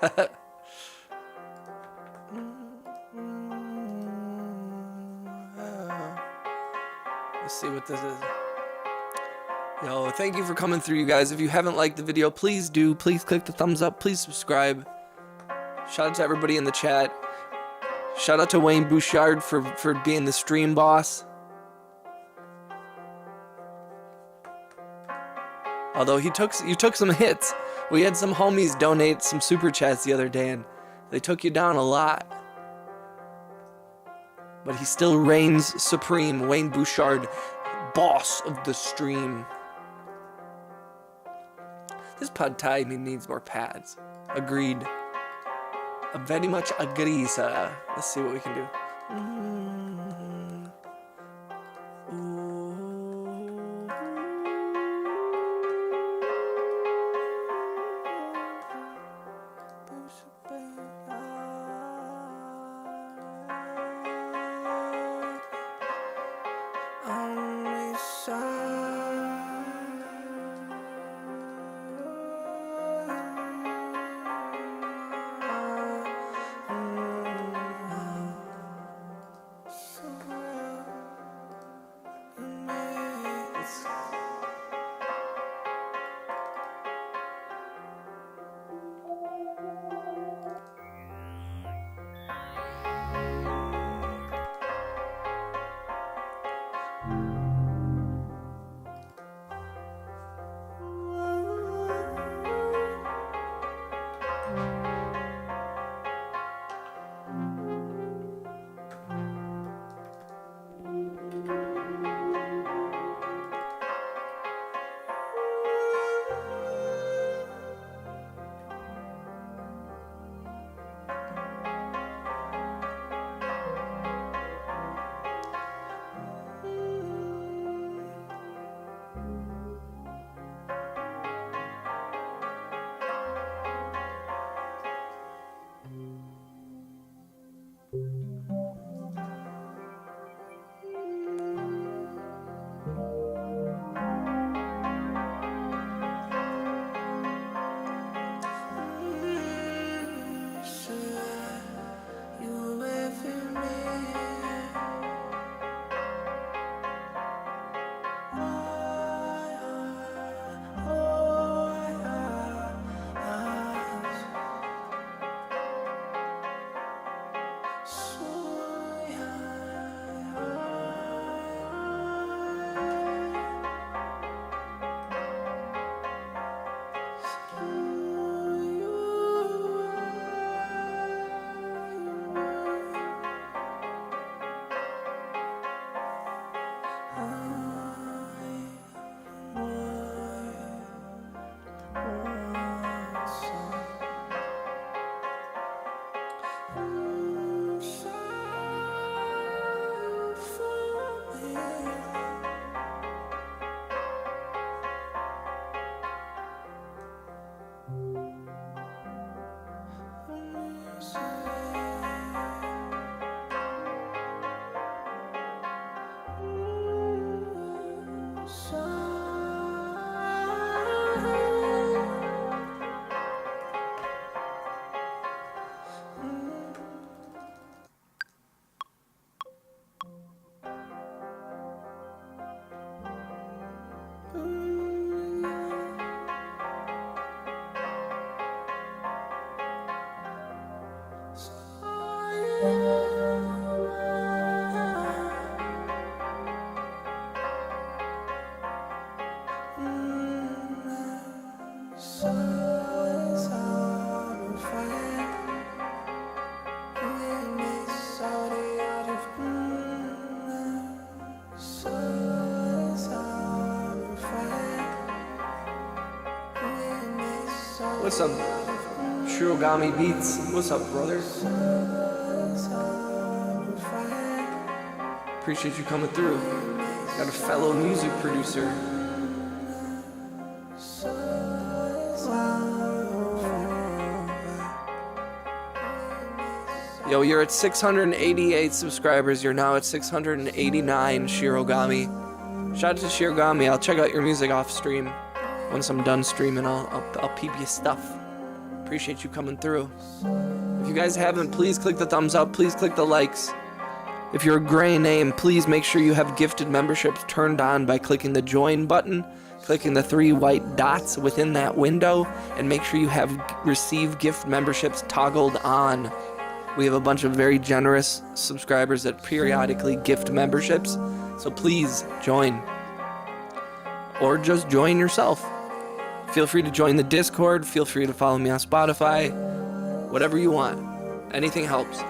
Let's see what this is. Yo, thank you for coming through, you guys. If you haven't liked the video, please do. Please click the thumbs up. Please subscribe. Shout out to everybody in the chat. Shout out to Wayne Bouchard for being the stream boss. Although you took some hits. We had some homies donate some super chats the other day, and they took you down a lot. But he still reigns supreme. Wayne Bouchard, boss of the stream. This pad thai needs more pads. Agreed. I very much agree, sir. Let's see what we can do. What's up, Shirogami Beats? What's up, brother? Appreciate you coming through. Got a fellow music producer. Yo, you're at 688 subscribers. You're now at 689, Shirogami. Shout out to Shirogami. I'll check out your music off stream. Once I'm done streaming, I'll peep your stuff. Appreciate you coming through. If you guys haven't, please click the thumbs up. Please click the likes. If you're a gray name, please make sure you have gifted memberships turned on by clicking the join button, clicking the 3 white dots within that window, and make sure you have receive gift memberships toggled on. We have a bunch of very generous subscribers that periodically gift memberships, so please join. Or just join yourself. Feel free to join the Discord, feel free to follow me on Spotify, whatever you want. Anything helps.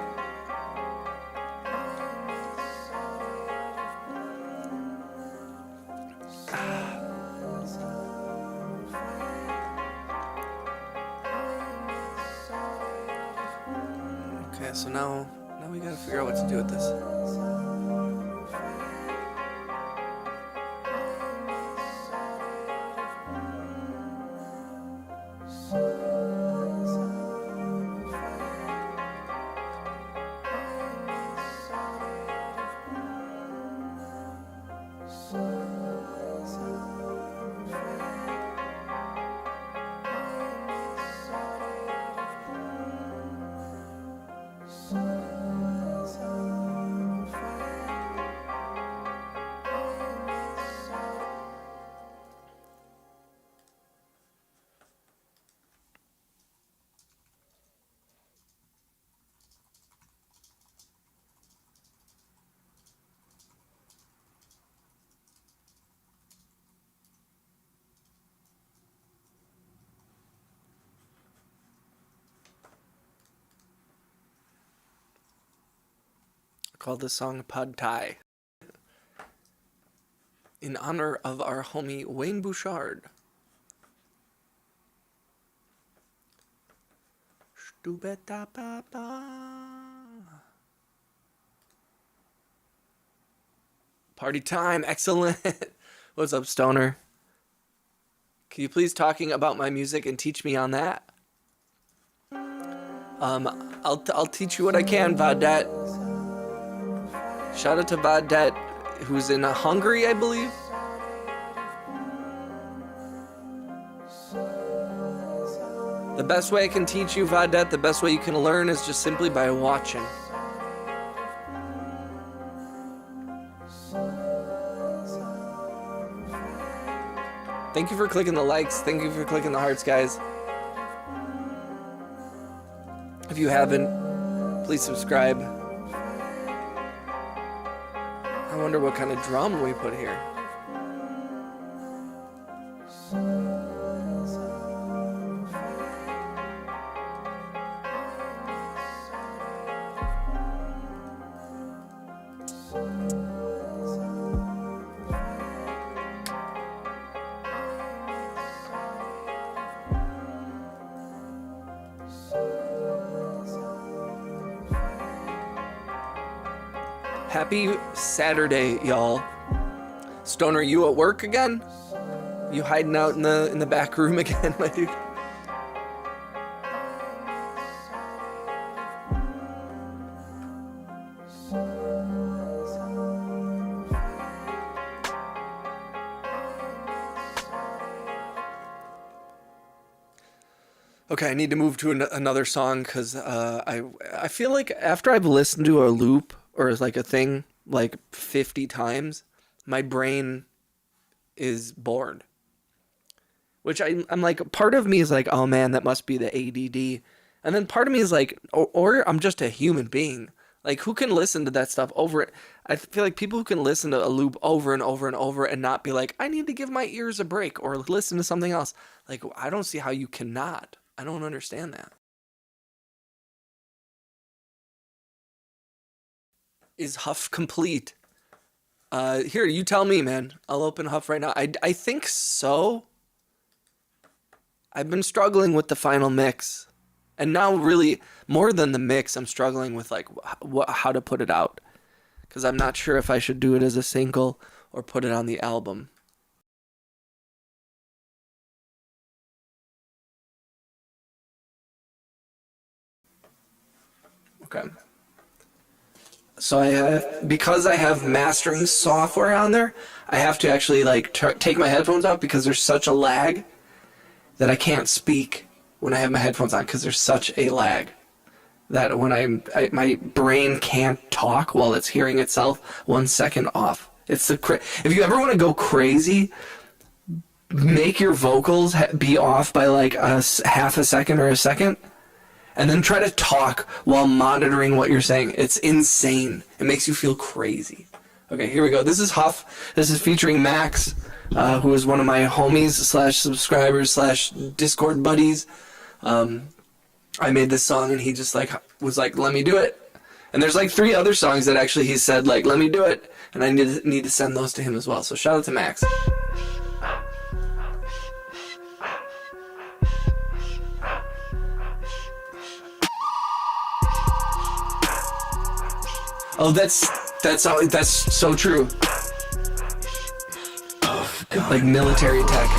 Okay, so now we gotta figure out what to do with this. Call this song Pad Thai in honor of our homie Wayne Bouchard. Party time, excellent. What's up, Stoner? Can you please talking about my music and teach me on that? I'll teach you what I can, Vadet. Shout out to Vadet, who's in Hungary, I believe. The best way I can teach you, Vadet, the best way you can learn is just simply by watching. Thank you for clicking the likes. Thank you for clicking the hearts, guys. If you haven't, please subscribe. I wonder what kind of drum we put here. Happy Saturday, y'all. Stoner, you at work again? You hiding out in the back room again, my dude? Okay, I need to move to another song because I feel like after I've listened to a loop or like a thing like 50 times, my brain is bored. Which I'm like, part of me is like, oh man, that must be the ADD. And then part of me is like, or I'm just a human being. Like, who can listen to that stuff over it? I feel like people who can listen to a loop over and over and over and not be like, I need to give my ears a break or listen to something else. Like, I don't see how you cannot. I don't understand that. Is Huff complete? Here, you tell me, man. I'll open Huff right now. I think so. I've been struggling with the final mix. And now really, more than the mix, I'm struggling with like how to put it out. Because I'm not sure if I should do it as a single or put it on the album. Okay. So because I have mastering software on there, I have to actually like take my headphones out because there's such a lag that I can't speak when I have my headphones on because there's such a lag that when my brain can't talk while it's hearing itself 1 second off. It's the if you ever want to go crazy, make your vocals be off by like half a second or a second, and then try to talk while monitoring what you're saying. It's insane. It makes you feel crazy. Okay, here we go. This is Huff. This is featuring Max, who is one of my homies / subscribers / Discord buddies. I made this song and he just was like, let me do it. And there's like 3 other songs that actually he said like, let me do it. And I need to send those to him as well. So shout out to Max. Oh, that's so true. Like military tech.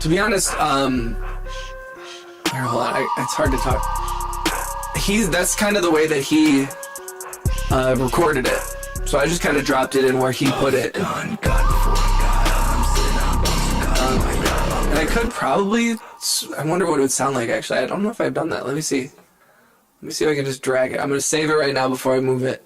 To be honest, here, hold on, it's hard to talk. That's kind of the way that he recorded it. So I just kind of dropped it in where he put it. And I could probably, I wonder what it would sound like actually. I don't know if I've done that. Let me see. Let me see if I can just drag it. I'm going to save it right now before I move it.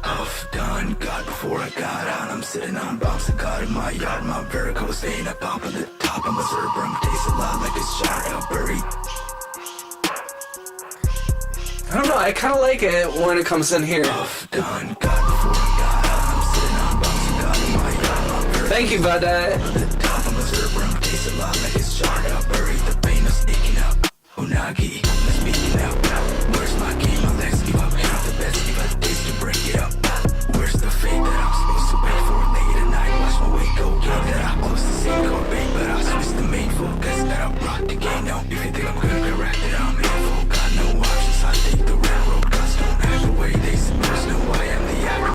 I've done God before I got on. I'm sitting on bombs of God in my yard. My varicose vein, I pop on the top. I'm a cerebrum, tastes a lot like it's shot out buried. I don't know, I kind of like it when it comes in here. I've done God before I got on. I'm sitting on bombs of God in my yard. Thank you, bud. The top, I'm a cerebrum, tastes a lot like it's shot out buried. The pain is sneaking up. Unagi, I'm speaking out. Where's my game? My legs give up. Hate the best, give a taste to break it up. Where's the fate that I'm supposed to wait for late at night? Watch my weight go, game that I'm close to seeing or bait, but I switch the main focus that I brought the game. Now, if you think I'm gonna correct it, I'm in full. Got no options, I take the railroad. Cause don't act the way they supposed to. I am the actor.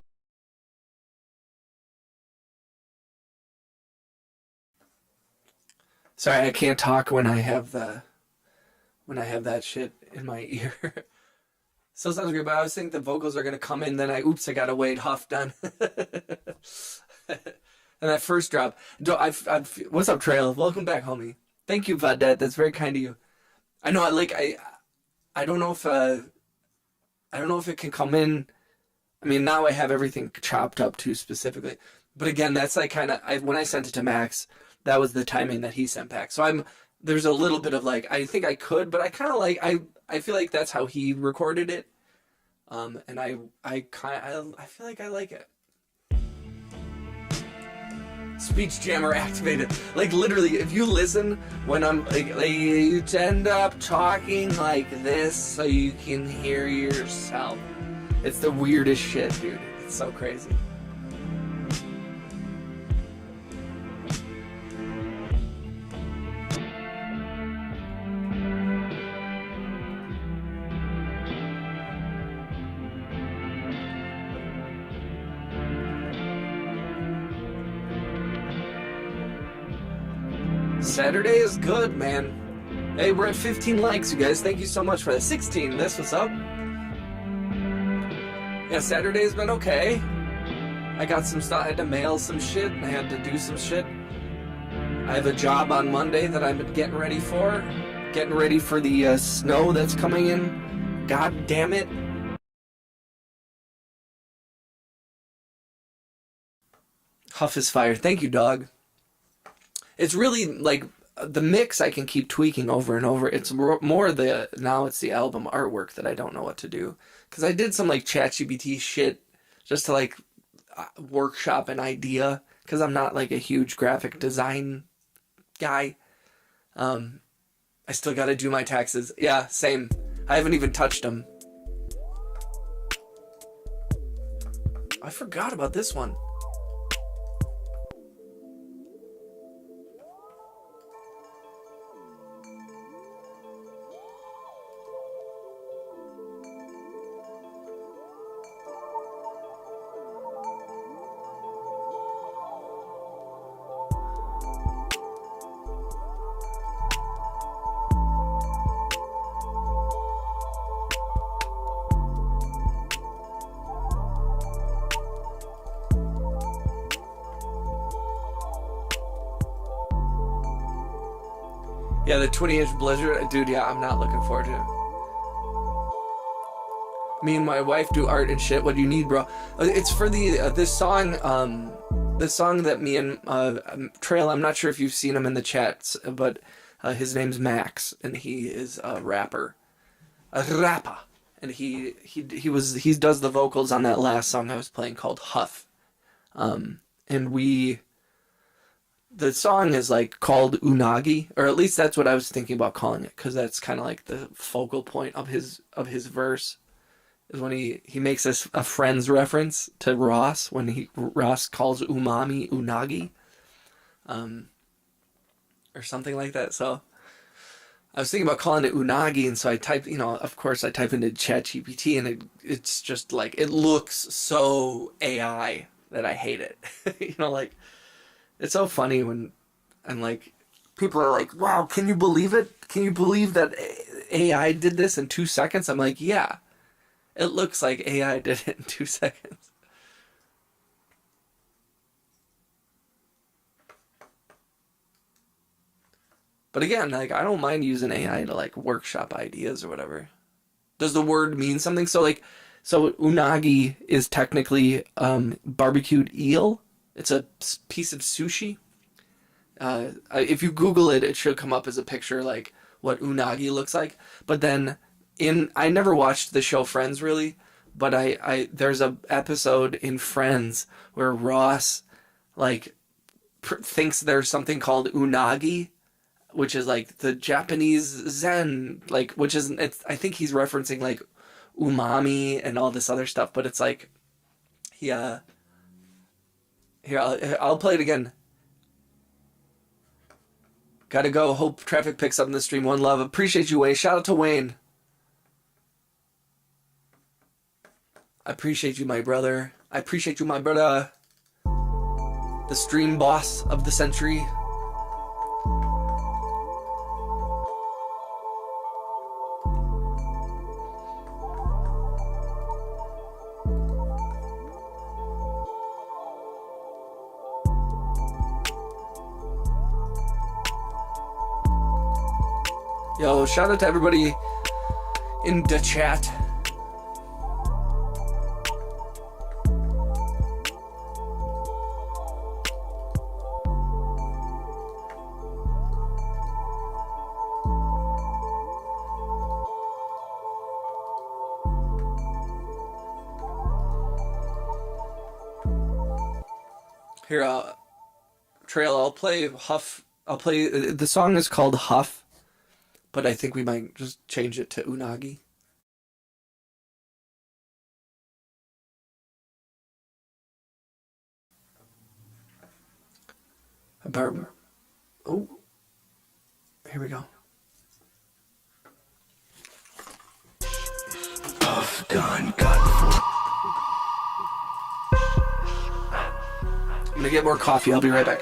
Sorry, I can't talk when I have that shit in my ear. Still sounds great, but I was thinking the vocals are gonna come in, then I gotta wait, Huff done. And that first drop. What's up, Trail? Welcome back, homie. Thank you, Vadette. That's very kind of you. I know, I don't know if it can come in. I mean, now I have everything chopped up too specifically. But again, that's like when I sent it to Max, that was the timing that he sent back. So there's a little bit of like, I think I could, but I kind of like, I feel like that's how he recorded it. And I feel like I like it. Speech jammer activated. Like literally, if you listen when I'm like you end up talking like this so you can hear yourself. It's the weirdest shit, dude. It's so crazy. Saturday is good, man. Hey, we're at 15 likes, you guys. Thank you so much for that. 16. That's what's up. Yeah, Saturday's been okay. I got some stuff. I had to mail some shit. I had to do some shit. I have a job on Monday that I've been getting ready for. Getting ready for the snow that's coming in. God damn it. Huff is fire. Thank you, dog. It's really like the mix I can keep tweaking over and over. It's more now it's the album artwork that I don't know what to do. Because I did some like ChatGPT shit just to like workshop an idea. Because I'm not like a huge graphic design guy. I still got to do my taxes. Yeah, same. I haven't even touched them. I forgot about this one. Yeah, the 20-inch Blizzard, dude, yeah, I'm not looking forward to it. Me and my wife do art and shit. What do you need, bro? It's for the this song that me and Trail, I'm not sure if you've seen him in the chats, but his name's Max, and he is a rapper. And he does the vocals on that last song I was playing called Huff. And the song is like called Unagi, or at least that's what I was thinking about calling it, because that's kind of like the focal point of his verse, is when he makes a Friends reference to Ross when Ross calls umami unagi, or something like that. So I was thinking about calling it unagi, and so I typed, of course I type into ChatGPT, and it's just like, it looks so AI that I hate it. Like, it's so funny when, and like, people are like, wow, can you believe it? Can you believe that AI did this in 2 seconds? I'm like, yeah, it looks like AI did it in 2 seconds. But again, like, I don't mind using AI to like workshop ideas or whatever. Does the word mean something? So unagi is technically barbecued eel. It's a piece of sushi. If you Google it, it should come up as a picture like what unagi looks like. But then I never watched the show Friends really, but there's a episode in Friends where Ross like thinks there's something called unagi, which is like the Japanese zen, like, which is, I think he's referencing like umami and all this other stuff, but it's like, yeah. Here, I'll play it again. Gotta go. Hope traffic picks up in the stream. One love. Appreciate you, Wayne. Shout out to Wayne. I appreciate you, my brother. I appreciate you, my brother. The stream boss of the century. Yo, shout out to everybody in the chat. Here, Trail, I'll play Huff. The song is called Huff, but I think we might just change it to Unagi. Oh, here we go. Puff done got. I'm gonna get more coffee. I'll be right back.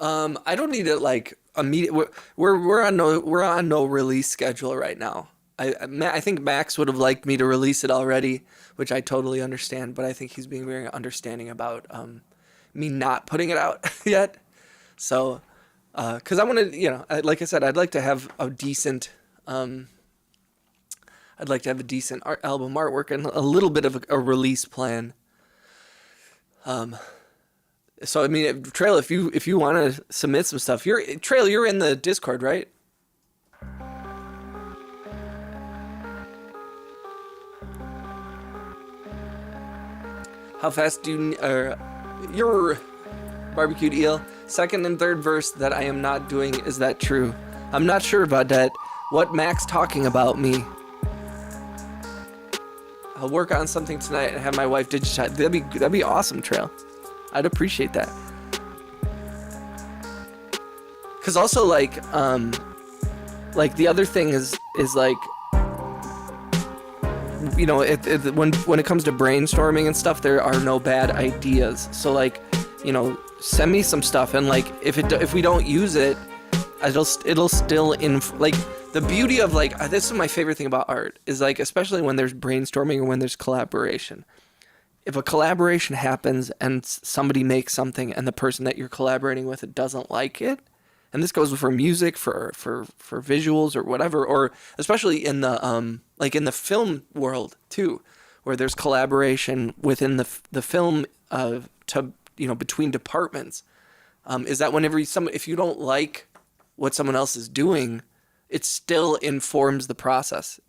I don't need it like immediate. We're on no release schedule right now. I think Max would have liked me to release it already, which I totally understand. But I think he's being very understanding about me not putting it out yet. So, because I want to, like I said, I'd like to have a decent, album artwork and a little bit of a release plan. So I mean, Trail, if you want to submit some stuff, you're in the Discord, right? How fast do you, your barbecued eel? Second and third verse that I am not doing, is that true? I'm not sure about that. What Max talking about me? I'll work on something tonight and have my wife digitize. That'd be awesome, Trail. I'd appreciate that. Cause also like the other thing is like, when it comes to brainstorming and stuff, there are no bad ideas. So like, send me some stuff, and like if we don't use it, it'll still like the beauty of like this is my favorite thing about art is like, especially when there's brainstorming or when there's collaboration. If a collaboration happens and somebody makes something and the person that you're collaborating with doesn't like it, and this goes for music, for visuals or whatever, or especially in the like in the film world too, where there's collaboration within the film between departments, is that whenever if you don't like what someone else is doing, it still informs the process.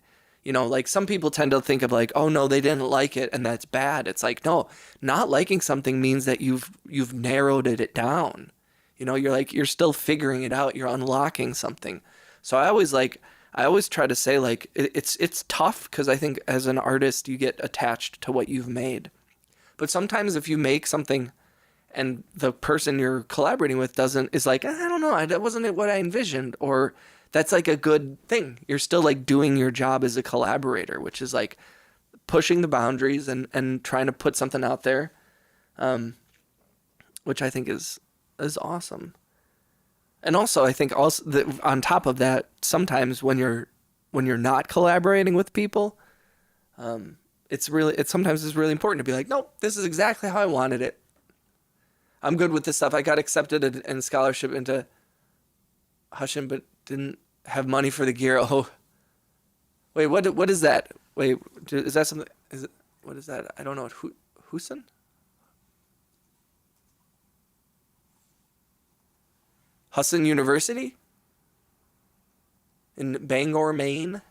Like some people tend to think of like, oh no, they didn't like it and that's bad. It's like, no, not liking something means that you've narrowed it down. You're still figuring it out. You're unlocking something. So I always try to say like, it's tough because I think as an artist, you get attached to what you've made. But sometimes if you make something and the person you're collaborating with is like, I don't know, that wasn't what I envisioned, or that's like a good thing. You're still like doing your job as a collaborator, which is like pushing the boundaries and trying to put something out there, which I think is awesome. And also, I think also that on top of that, sometimes when you're not collaborating with people, sometimes it's really important to be like, nope, this is exactly how I wanted it. I'm good with this stuff. I got accepted in scholarship into Hushin, but didn't have money for the gear. Oh, wait, what is that? Wait, is that something? What is that? I don't know. Hussin? Hussin University? In Bangor, Maine?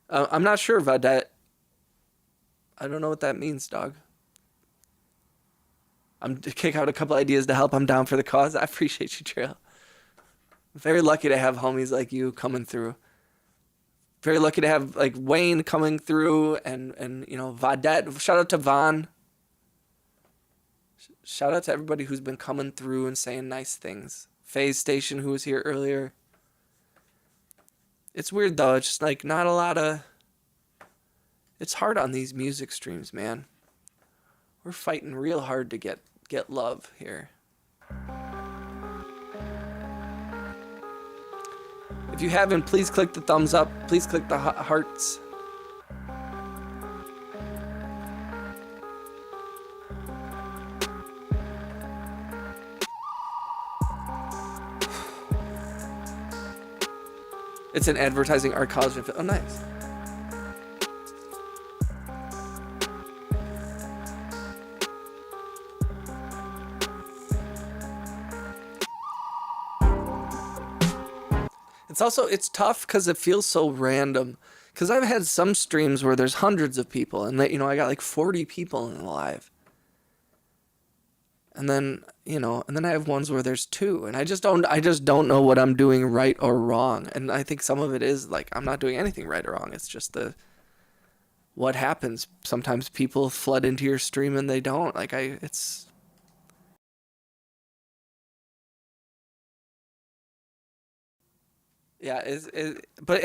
I'm not sure about that. I don't know what that means, dog. I'm to kick out a couple ideas to help. I'm down for the cause. I appreciate you, Trail. Very lucky to have homies like you coming through. Very lucky to have like Wayne coming through and Vadette. Shout out to Vaughn. Shout out to everybody who's been coming through and saying nice things. Phase Station, who was here earlier. It's weird though. It's just like not a lot of. It's hard on these music streams, man. We're fighting real hard to get love here. If you haven't, please click the thumbs up. Please click the hearts. It's an advertising art college. Oh, nice. It's tough because it feels so random. Because I've had some streams where there's hundreds of people, and I got like 40 people in the live. And then I have ones where there's 2, and I just don't know what I'm doing right or wrong. And I think some of it is like I'm not doing anything right or wrong. It's just what happens. Sometimes people flood into your stream and they don't. Yeah, but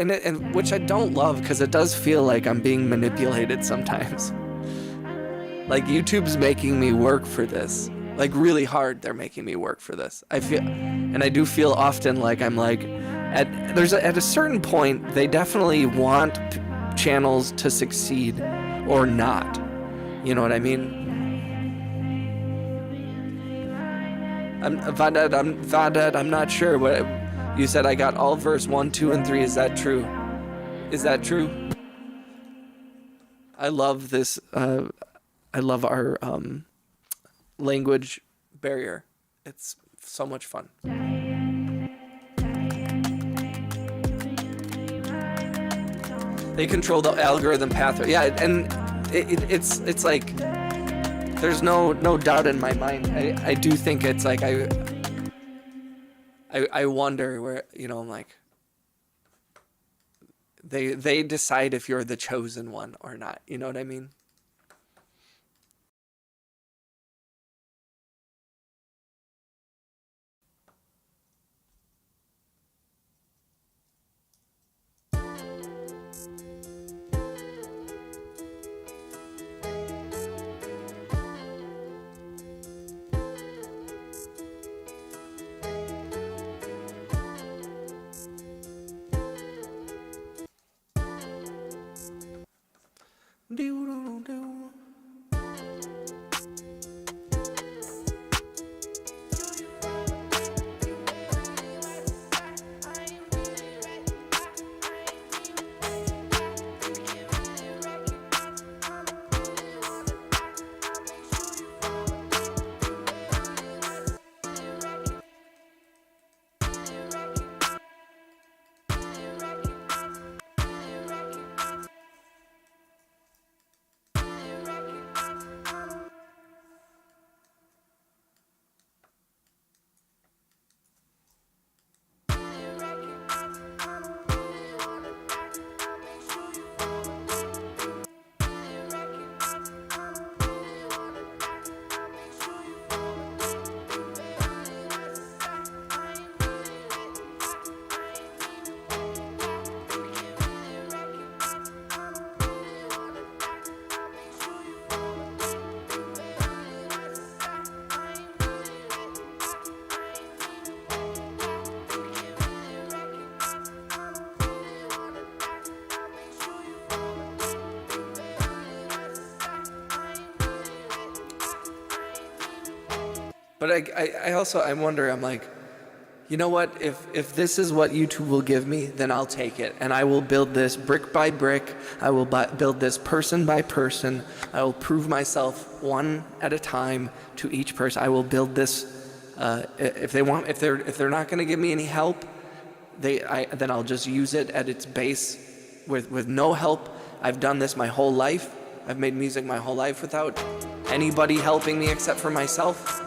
which I don't love because it does feel like I'm being manipulated sometimes. Like, YouTube's making me work for this. Like, really hard, they're making me work for this. I do feel often like I'm like, at a certain point, they definitely want channels to succeed or not. You know what I mean? Vadad, I'm not sure. What you said, I got all verse 1, 2, and 3. Is that true? Is that true? I love this. I love our language barrier. It's so much fun. They control the algorithm pathway. Yeah, and it's like there's no doubt in my mind. I do think it's like I wonder where, you know, I'm like, they decide if you're the chosen one or not. You know what I mean? But I wonder, I'm like, you know what? If this is what YouTube will give me, then I'll take it. And I will build this brick by brick. I will build this person by person. I will prove myself one at a time to each person. I will build this. If they're not going to give me any help, then I'll just use it at its base with no help. I've done this my whole life. I've made music my whole life without anybody helping me except for myself.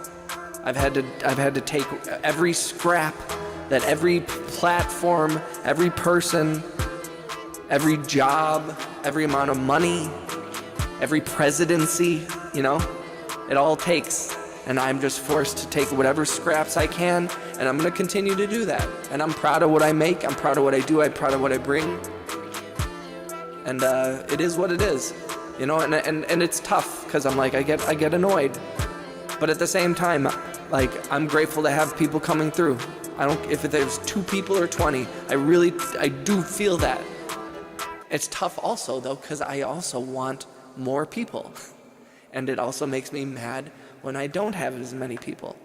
I've had to take every scrap that every platform, every person, every job, every amount of money, every presidency, you know, it all takes. And I'm just forced to take whatever scraps I can, and I'm going to continue to do that. And I'm proud of what I make. I'm proud of what I do. I'm proud of what I bring. And it is what it is, you know. And it's tough because I'm like, I get annoyed, but at the same time, like, I'm grateful to have people coming through. If there's 2 people or 20, I do feel that. It's tough also though, because I also want more people. And it also makes me mad when I don't have as many people.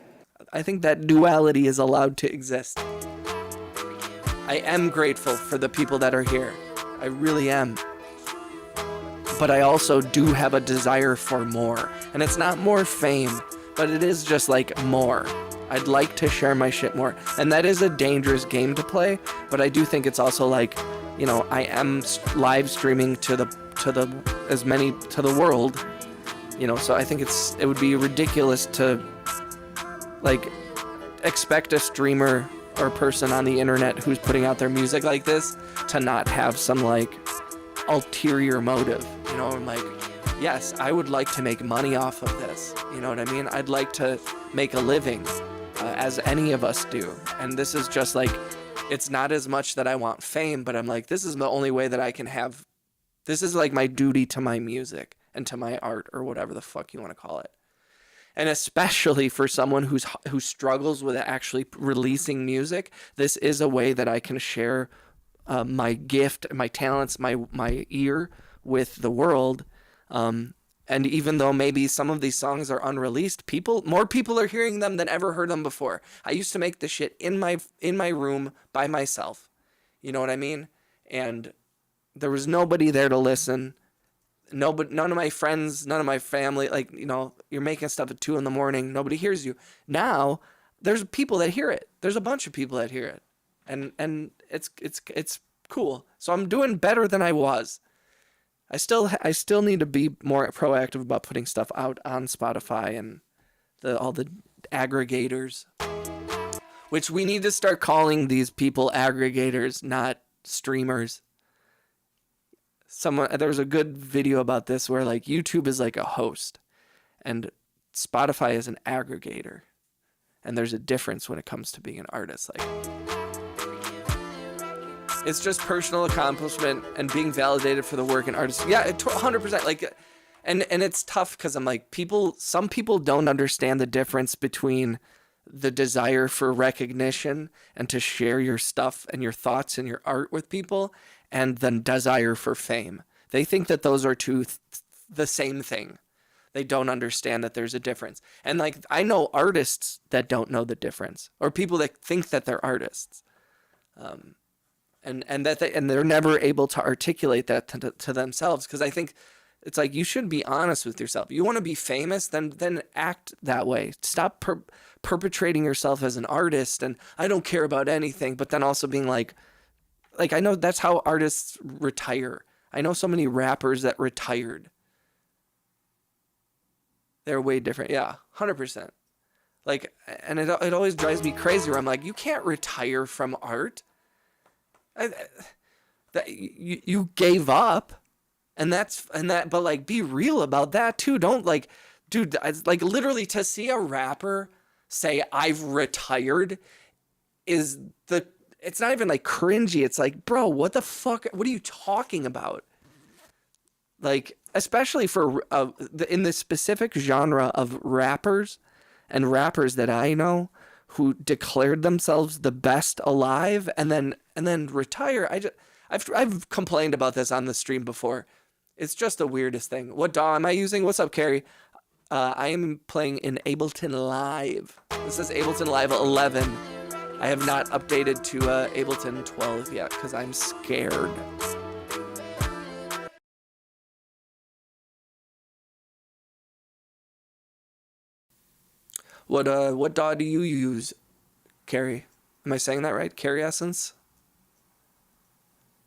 I think that duality is allowed to exist. I am grateful for the people that are here. I really am. But I also do have a desire for more. And it's not more fame, but it is just like more. I'd like to share my shit more. And that is a dangerous game to play, but I do think it's also like, you know, I am live streaming to the world, you know, so I think it would be ridiculous to like expect a streamer or person on the internet who's putting out their music like this to not have some like ulterior motive, you know. I'm like, yes, I would like to make money off of this. You know what I mean? I'd like to make a living, as any of us do. And this is just like, it's not as much that I want fame, but I'm like, this is the only way that I can have, this is like my duty to my music. and to my art, or whatever the fuck you want to call it. And especially for someone who struggles with actually releasing music, this is a way that I can share my gift, my talents, my ear with the world. And even though maybe some of these songs are unreleased, more people are hearing them than ever heard them before. I used to make this shit in my room by myself. You know what I mean? And there was nobody there to listen. None of my friends, none of my family, like, you know, you're making stuff at 2 a.m. Nobody hears you. Now there's people that hear it. There's a bunch of people that hear it. And it's cool. So I'm doing better than I was. I still need to be more proactive about putting stuff out on Spotify and all the aggregators, which we need to start calling these people aggregators, not streamers. There was a good video about this where like YouTube is like a host and Spotify is an aggregator. And there's a difference when it comes to being an artist. Like, it's just personal accomplishment and being validated for the work and artist. Yeah, 100%. Like, and it's tough because I'm like, some people don't understand the difference between the desire for recognition and to share your stuff and your thoughts and your art with people, and the desire for fame. They think that those are the same thing. They don't understand that there's a difference. And like, I know artists that don't know the difference, or people that think that they're artists. And they're never able to articulate that to themselves. Cause I think it's like, you should be honest with yourself. You want to be famous, then act that way. Stop perpetrating yourself as an artist. And I don't care about anything, but then also being like, I know that's how artists retire. I know so many rappers that retired. They're way different. Yeah, 100%. Like, and it always drives me crazy where I'm like, you can't retire from art. You gave up, but like, be real about that too. Don't like, dude, like literally to see a rapper say I've retired it's not even like cringy. It's like, bro, what the fuck? What are you talking about? Like, especially for in the specific genre of rappers that I know who declared themselves the best alive and then retire. I've complained about this on the stream before. It's just the weirdest thing. What DAW am I using? What's up, Carrie? I am playing in Ableton Live. This is Ableton Live 11. I have not updated to Ableton 12 yet because I'm scared. What DAW do you use, Carrie? Am I saying that right? Carrie Essence?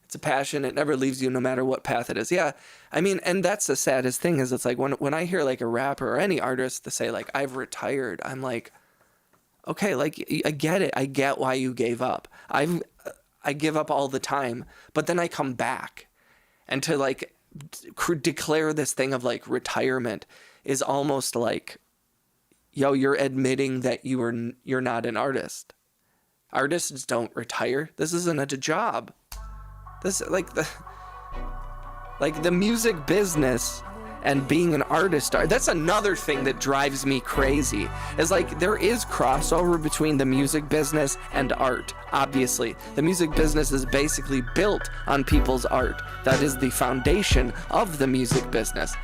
It's a passion. It never leaves you no matter what path it is. Yeah. I mean, and that's the saddest thing is it's like when I hear like a rapper or any artist to say like, I've retired, I'm like, okay, like, I get it. I get why you gave up. I give up all the time, but then I come back. And to like declare this thing of like retirement is almost like, yo, you're admitting that you're not an artist. Artists don't retire. This isn't a job. This like the music business and being an artist, that's another thing that drives me crazy. Is like, there is crossover between the music business and art. Obviously, the music business is basically built on people's art. That is the foundation of the music business.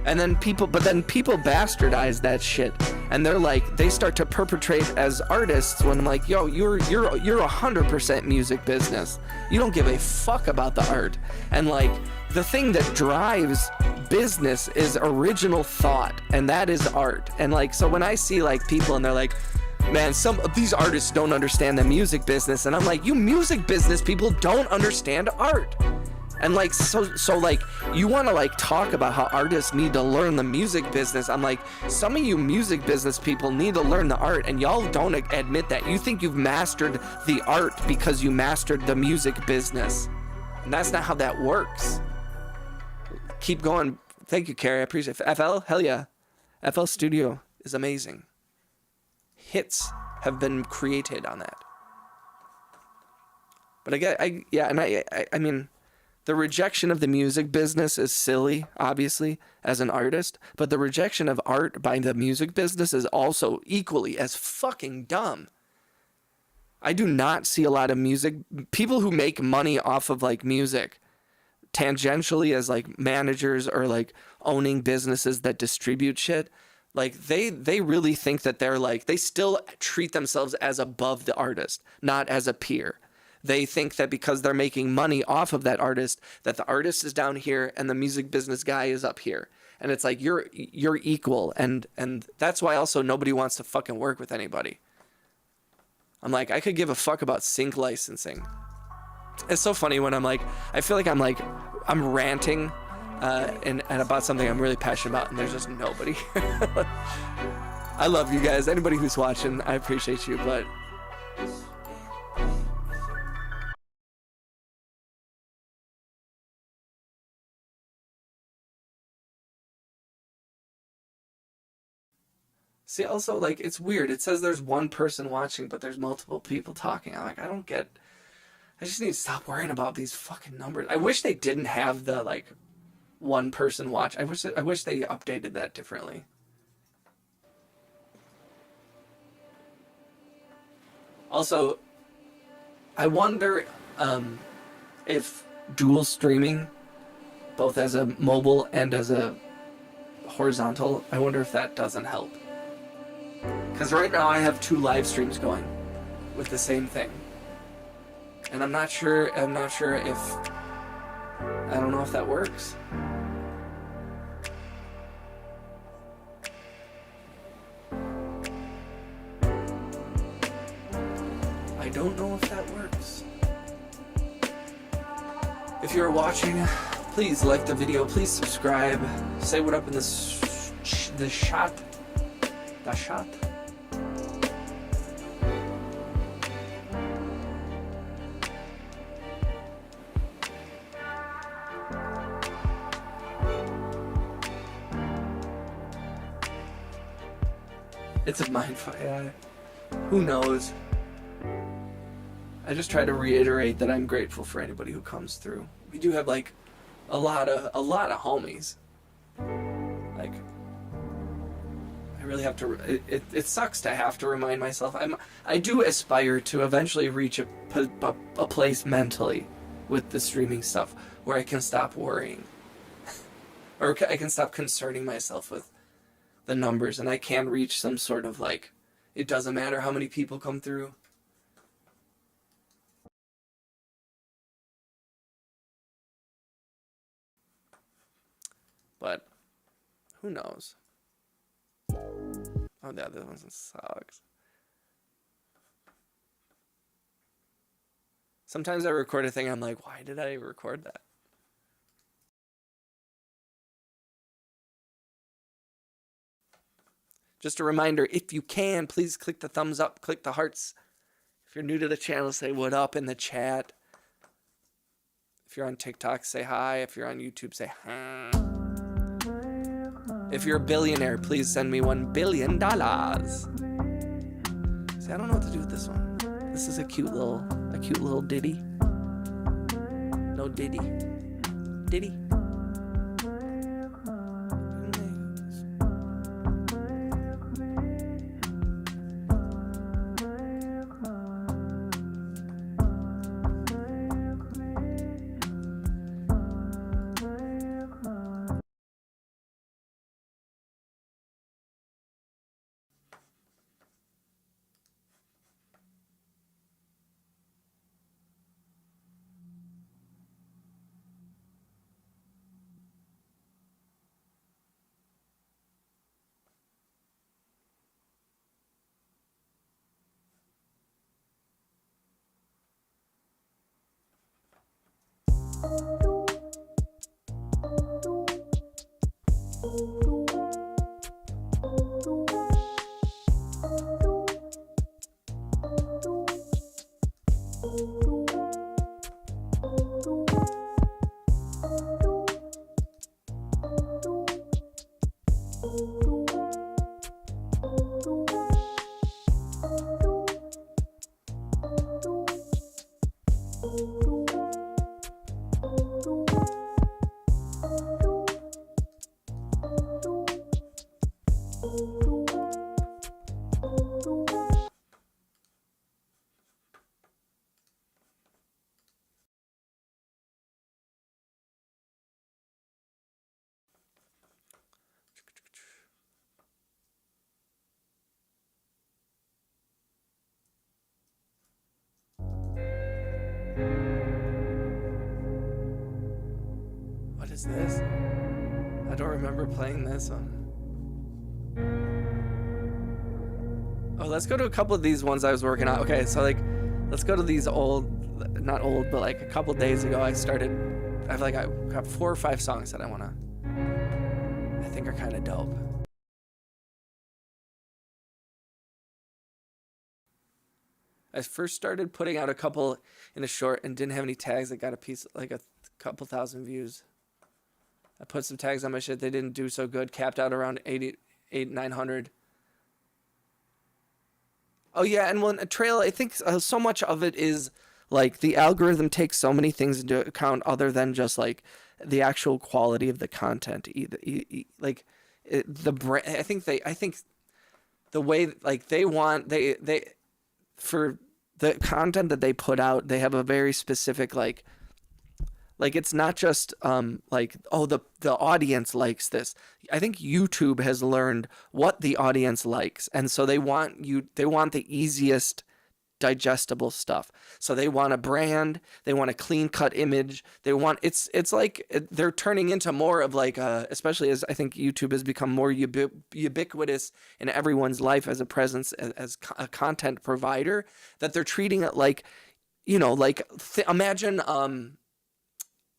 And then people bastardize that shit, and they're like, they start to perpetrate as artists when I'm like, yo, you're 100% music business. You don't give a fuck about the art. And like, the thing that drives business is original thought, and that is art. And like, so when I see like people and they're like, man, some of these artists don't understand the music business, and I'm like, you music business people don't understand art. And like, so like, you want to like talk about how artists need to learn the music business. I'm like, some of you music business people need to learn the art, and y'all don't admit that. You think you've mastered the art because you mastered the music business, and that's not how that works. Keep going. Thank you, Carrie. I appreciate it. FL? Hell yeah. FL Studio is amazing. Hits have been created on that. But I mean, the rejection of the music business is silly, obviously, as an artist, but the rejection of art by the music business is also equally as fucking dumb. I do not see a lot of music people who make money off of like music tangentially as like managers or like owning businesses that distribute shit. Like they really think that they're like, they still treat themselves as above the artist, not as a peer. They think that because they're making money off of that artist, that the artist is down here and the music business guy is up here. And it's like you're equal, and that's why also nobody wants to fucking work with anybody. I'm like, I could give a fuck about sync licensing. It's so funny when I'm like, I feel like I'm ranting and about something I'm really passionate about, and there's just nobody. I love you guys. Anybody who's watching, I appreciate you, but see, also, like, it's weird. It says there's one person watching, but there's multiple people talking. I'm like, I just need to stop worrying about these fucking numbers. I wish they didn't have the, like, one person watch. I wish they updated that differently. Also, I wonder if dual streaming, both as a mobile and as a horizontal, I wonder if that doesn't help. Because right now I have 2 live streams going with the same thing. And I'm not sure if, I don't know if that works. I don't know if that works. If you're watching, please like the video, please subscribe, say what up in the shop. The shop. It's a mindfuck. Yeah. Who knows? I just try to reiterate that I'm grateful for anybody who comes through. We do have like a lot of homies. Like, I really have to. It sucks to have to remind myself. I do aspire to eventually reach a place mentally with the streaming stuff where I can stop worrying, or I can stop concerning myself with the numbers, and I can reach some sort of like, it doesn't matter how many people come through. But who knows? Oh, yeah, this one sucks. Sometimes I record a thing, I'm like, why did I record that? Just a reminder, if you can, please click the thumbs up, click the hearts. If you're new to the channel, say what up in the chat. If you're on TikTok, say hi. If you're on YouTube, say hi. If you're a billionaire, please send me $1 billion. See, I don't know what to do with this one. This is a cute little ditty. No ditty. Ditty. What is this? I don't remember playing this one. Oh, let's go to a couple of these ones I was working on. Okay, so like, let's go to these old, not old, but like a couple days ago I got 4 or 5 songs that I think are kind of dope. I first started putting out a couple in a short and didn't have any tags. I got a piece, like a couple thousand views. I put some tags on my shit. They didn't do so good. Capped out around 900. Oh yeah, and when a trail, I think so much of it is like the algorithm takes so many things into account other than just like the actual quality of the content. Like the brand. I think the way like they want they for the content that they put out, they have a very specific like it's not just like, oh, the audience likes this. I think YouTube has learned what the audience likes, and so they want the easiest digestible stuff. So they want a brand, they want a clean cut image, they want it's like they're turning into more of like especially as I think YouTube has become more ubiquitous in everyone's life as a presence, as a content provider, that they're treating it like, you know, like imagine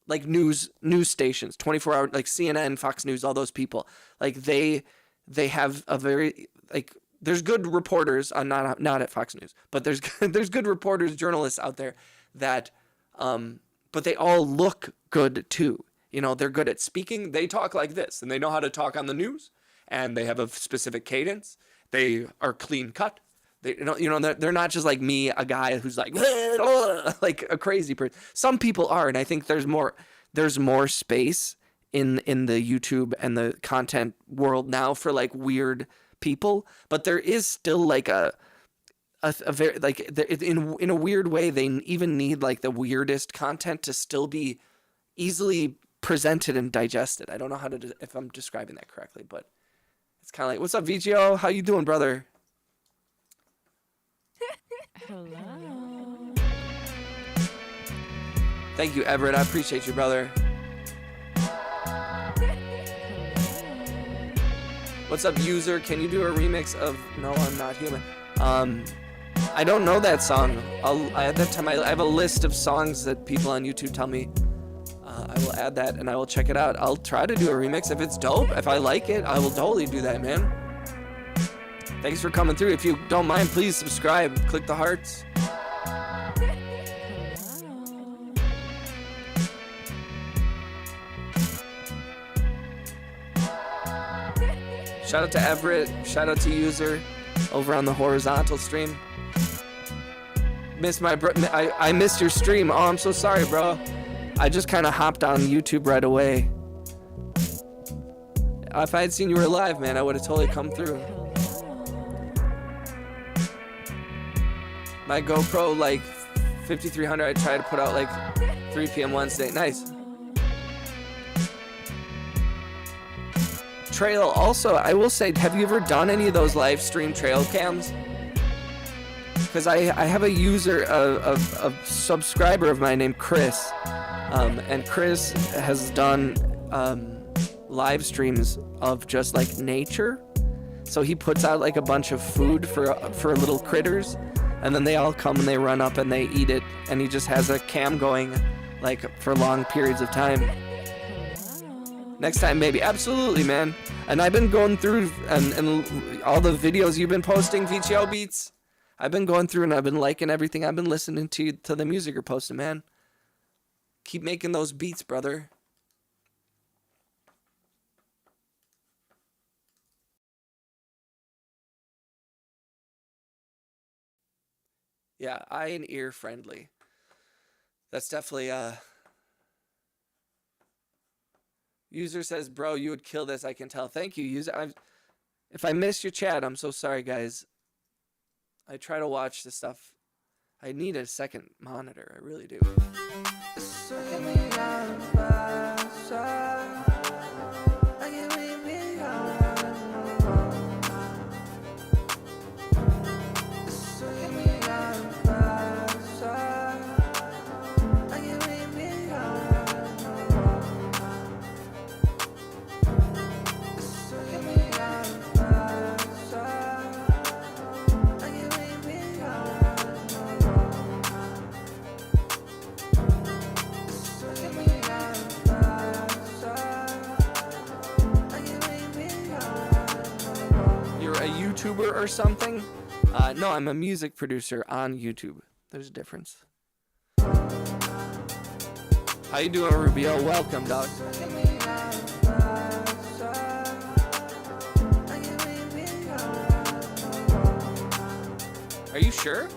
like news stations, 24-hour, like CNN, Fox News, all those people, like they have a very like, there's good reporters on not at Fox News, but there's good reporters, journalists out there that but they all look good too. You know, they're good at speaking. They talk like this, and they know how to talk on the news, and they have a specific cadence. They are clean cut. They, they're not just like me, a guy who's like like a crazy person. Some people are, and I think there's more space in the YouTube and the content world now for like weird people, but there is still like a very like in a weird way they even need like the weirdest content to still be easily presented and digested. I don't know if I'm describing that correctly, but it's kind of like, what's up, VGO? How you doing, brother? Hello. Thank you, Everett. I appreciate you, brother. What's up, user? Can you do a remix of No, I'm Not Human? I don't know that song. At that time, I have a list of songs that people on YouTube tell me. I will add that and I will check it out. I'll try to do a remix. If it's dope, if I like it, I will totally do that, man. Thanks for coming through. If you don't mind, please subscribe. Click the hearts. Shout out to Everett. Shout out to user over on the horizontal stream. I missed your stream. Oh, I'm so sorry, bro. I just kind of hopped on YouTube right away. If I had seen you were live, man, I would have totally come through. My GoPro, like 5300, I tried to put out like 3 p.m. Wednesday. Nice. Trail, also, I will say, have you ever done any of those live stream trail cams? Because I have a user, a subscriber of mine named Chris, and Chris has done live streams of just like nature. So he puts out like a bunch of food for little critters, and then they all come and they run up and they eat it, and he just has a cam going like for long periods of time. Next time, maybe. Absolutely, man. And I've been going through and all the videos you've been posting, VTO Beats. I've been going through and I've been liking everything. I've been listening to the music you're posting, man. Keep making those beats, brother. Yeah, eye and ear friendly. That's definitely User says, bro, you would kill this, I can tell. Thank you, user. If I missed your chat, I'm so sorry, guys. I try to watch this stuff. I need a second monitor. I really do. YouTuber or something. No, I'm a music producer on YouTube. There's a difference. How you doing, Rubio? Welcome, dog. Are you sure?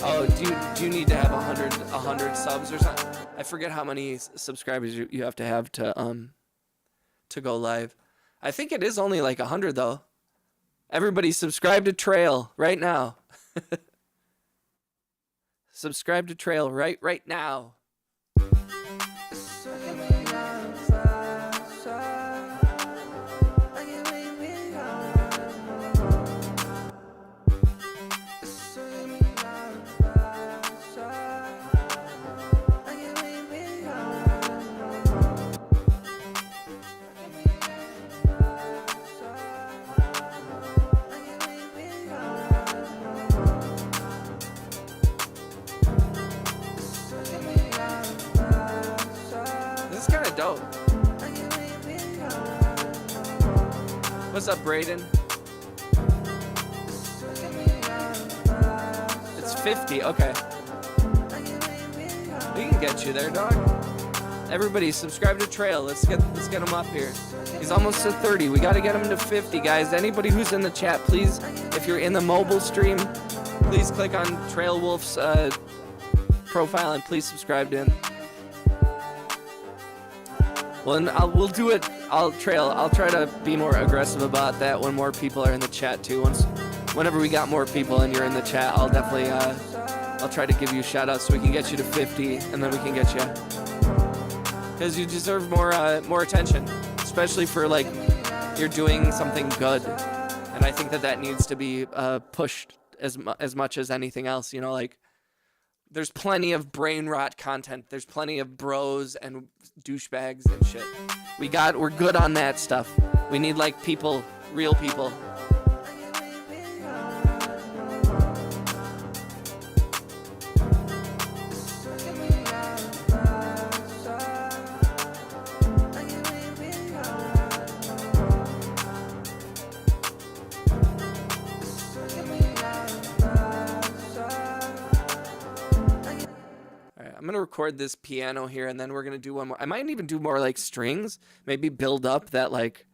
Oh, do you need to have 100 subs or something? I forget how many subscribers you have to go live. I think it is only like 100 though. Everybody subscribe to Trail right now. Subscribe to Trail right now. Dope. What's up, Brayden? It's 50, okay. We can get you there, dog. Everybody subscribe to Trail. Let's get him up here. He's almost to 30. We gotta get him to 50, guys. Anybody who's in the chat, please, if you're in the mobile stream, please click on Trail Wolf's profile and please subscribe to him. Well, and we'll do it. I'll try to be more aggressive about that when more people are in the chat too. Whenever we got more people and you're in the chat, I'll definitely I'll try to give you shout outs so we can get you to 50 and then we can get you. Because you deserve more attention, especially for like you're doing something good, and I think that needs to be pushed as much as anything else. You know, like. There's plenty of brain rot content. There's plenty of bros and douchebags and shit. We're good on that stuff. We need like people, real people. I'm gonna record this piano here and then we're gonna do one more. I might even do more like strings, maybe build up that like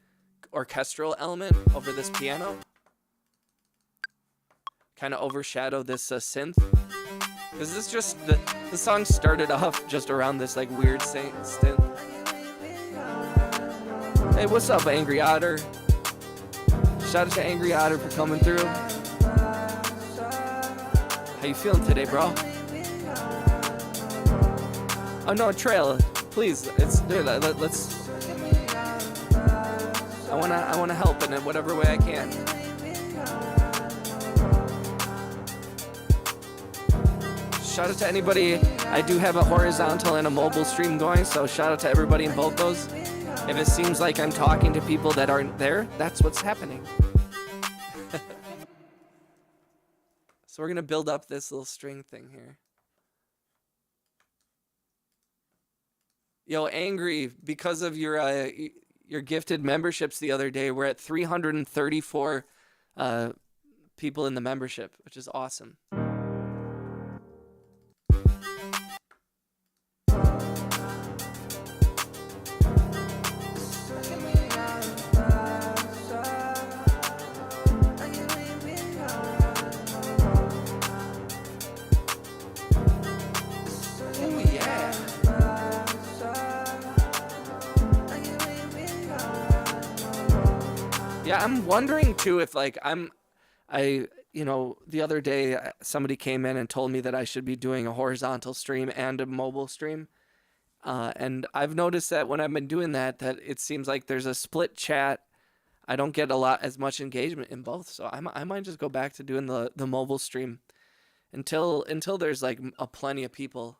orchestral element over this piano, kind of overshadow this synth, because this just the song started off just around this like weird synth. Hey, what's up, Angry Otter? Shout out to Angry Otter for coming through. How you feeling today, bro? Oh no, Trail, please, let's. I wanna help in whatever way I can. Shout out to anybody. I do have a horizontal and a mobile stream going, so shout out to everybody in both those. If it seems like I'm talking to people that aren't there, that's what's happening. So we're gonna build up this little string thing here. Yo, Angry, because of your gifted memberships the other day, we're at 334 people in the membership, which is awesome. Yeah, I'm wondering too if like the other day somebody came in and told me that I should be doing a horizontal stream and a mobile stream. And I've noticed that when I've been doing that it seems like there's a split chat. I don't get as much engagement in both. So I might just go back to doing the mobile stream until there's like plenty of people.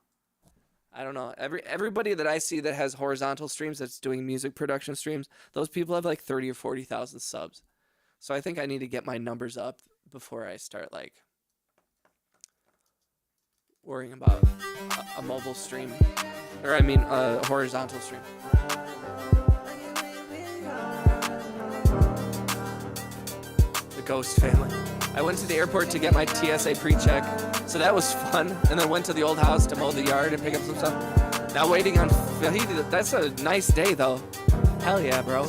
I don't know. Everybody that I see that has horizontal streams, that's doing music production streams, those people have like 30 or 40,000 subs. So I think I need to get my numbers up before I start like worrying about a mobile stream, or I mean a horizontal stream. ghost family. I went to the airport to get my TSA pre-check, so that was fun. And then went to the old house to mow the yard and pick up some stuff. Now waiting on Fahid. That's a nice day though. Hell yeah, bro.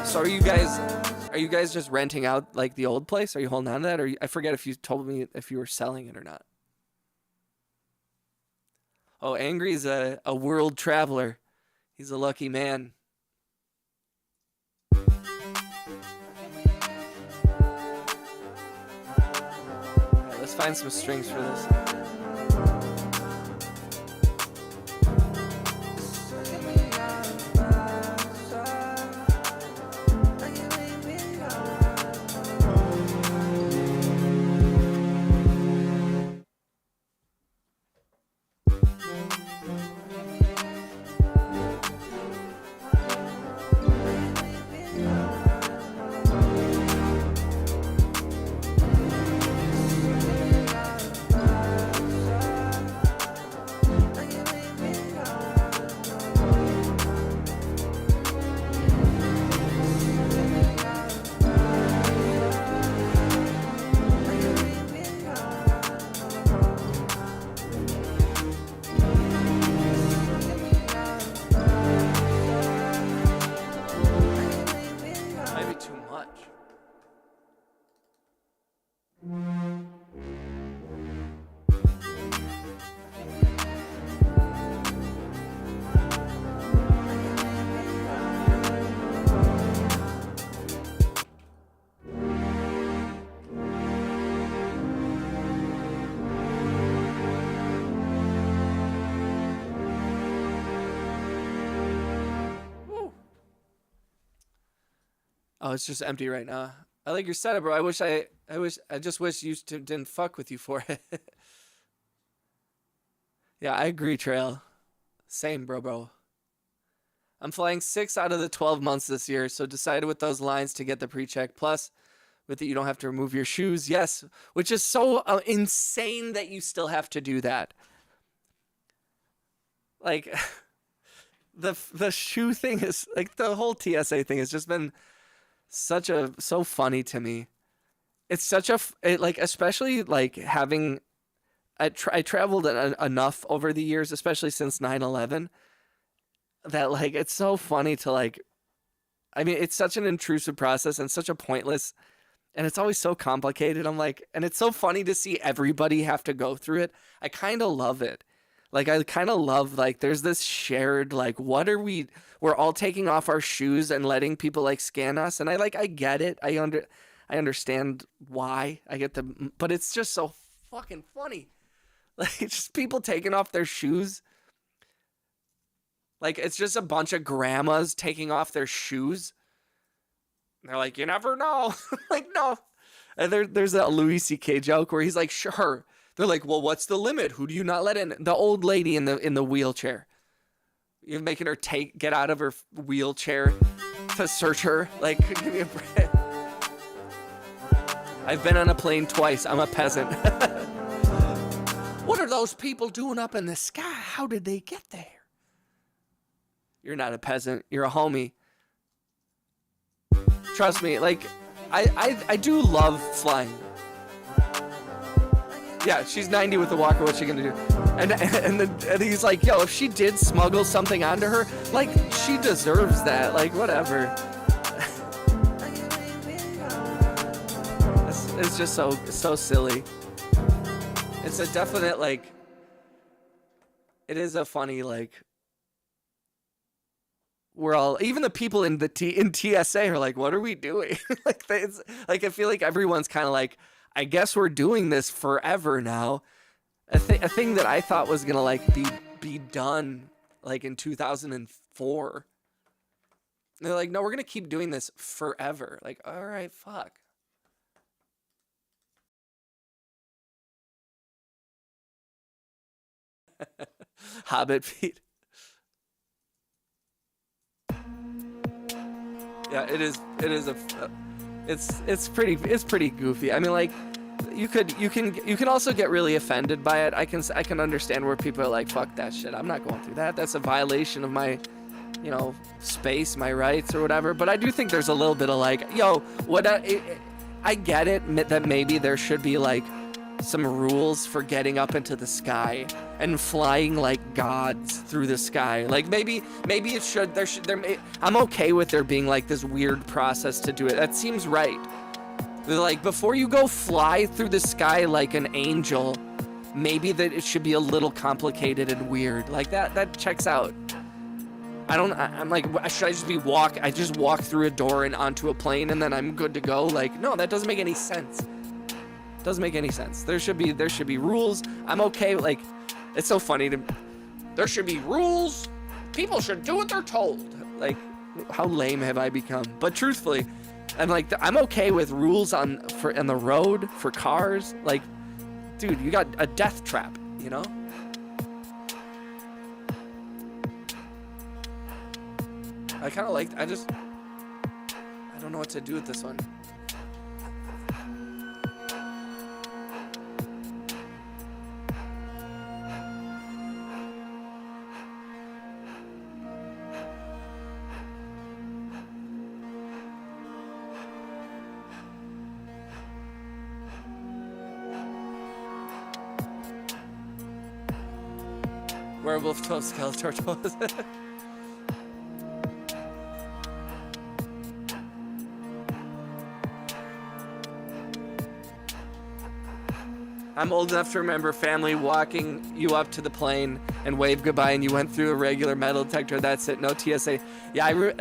So are you guys just renting out like the old place? Are you holding on to that? Or I forget if you told me if you were selling it or not. Oh, Angry's a world traveler. He's a lucky man. Let's find some strings for this. Oh, it's just empty right now. I like your setup, bro. I just wish you didn't fuck with you for it. Yeah, I agree, Trail. Same, bro. I'm flying 6 out of the 12 months this year, so decided with those lines to get the pre-check. Plus, with it, you don't have to remove your shoes. Yes, which is so insane that you still have to do that. Like, the shoe thing is, like, the whole TSA thing has just been so funny to me. It's such a, like, especially, like, having, I traveled enough over the years, especially since 9/11, that, like, it's so funny to, like, I mean, it's such an intrusive process and such a pointless, and it's always so complicated. I'm like, and it's so funny to see everybody have to go through it. I kind of love it. Like, I kind of love, like, there's this shared, like, we're all taking off our shoes and letting people, like, scan us. And I get it. I understand why. I get but it's just so fucking funny. Like, just people taking off their shoes. Like, it's just a bunch of grandmas taking off their shoes. They're like, you never know. Like, no. And there's that Louis C.K. joke where he's like, sure. They're like, well, what's the limit? Who do you not let in? The old lady in the wheelchair. You're making her get out of her wheelchair to search her. Like, give me a break. I've been on a plane twice. I'm a peasant. What are those people doing up in the sky? How did they get there? You're not a peasant. You're a homie. Trust me. Like, I do love flying. Yeah, she's 90 with the walker. What's she gonna do? And he's like, yo, if she did smuggle something onto her, like, she deserves that. Like, whatever. It's just so silly. It's a definite, like, it is a funny, like, we're all, even the people in TSA are like, what are we doing? Like, I feel like everyone's kind of like, I guess we're doing this forever now. A thing that I thought was gonna, like, be done, like, in 2004. And they're like, no, we're gonna keep doing this forever. Like, all right, fuck. Hobbit feet. Yeah, it's pretty goofy. I mean, like, you can also get really offended by it. I can understand where people are like, fuck that shit. I'm not going through that. That's a violation of my, space, my rights or whatever. But I do think there's a little bit of like, yo, I get it that maybe there should be like some rules for getting up into the sky and flying like gods through the sky. Like maybe it should, I'm okay with there being like this weird process to do it. That seems right. Like before you go fly through the sky like an angel, maybe that it should be a little complicated and weird. Like that checks out. I'm like, should I just walk through a door and onto a plane and then I'm good to go? Like, no, that doesn't make any sense. Doesn't make any sense. There should be rules. I'm okay. Like, it's so funny there should be rules. People should do what they're told. Like, how lame have I become? But truthfully, I'm okay with rules on the road for cars. Like, dude, you got a death trap, you know? I kind of I don't know what to do with this one. Werewolf 12 Skeletor. I'm old enough to remember family walking you up to the plane and wave goodbye, and you went through a regular metal detector. That's it. No TSA. Yeah,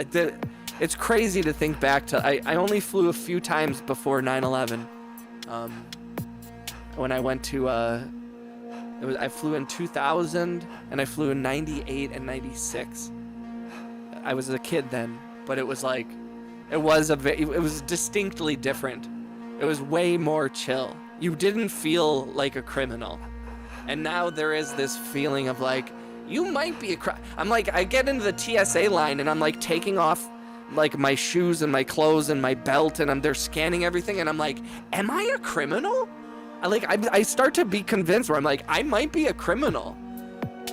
it's crazy to think back to. I only flew a few times before 9/11. When I went to I flew in 2000 and I flew in 98 and 96. I was a kid then, but it was like it was distinctly different. It was way more chill. You didn't feel like a criminal. And now there is this feeling of like, you might be I'm like, I get into the TSA line and I'm like taking off like my shoes and my clothes and my belt and they're scanning everything and I'm like, am I a criminal? I start to be convinced where I'm like, I might be a criminal.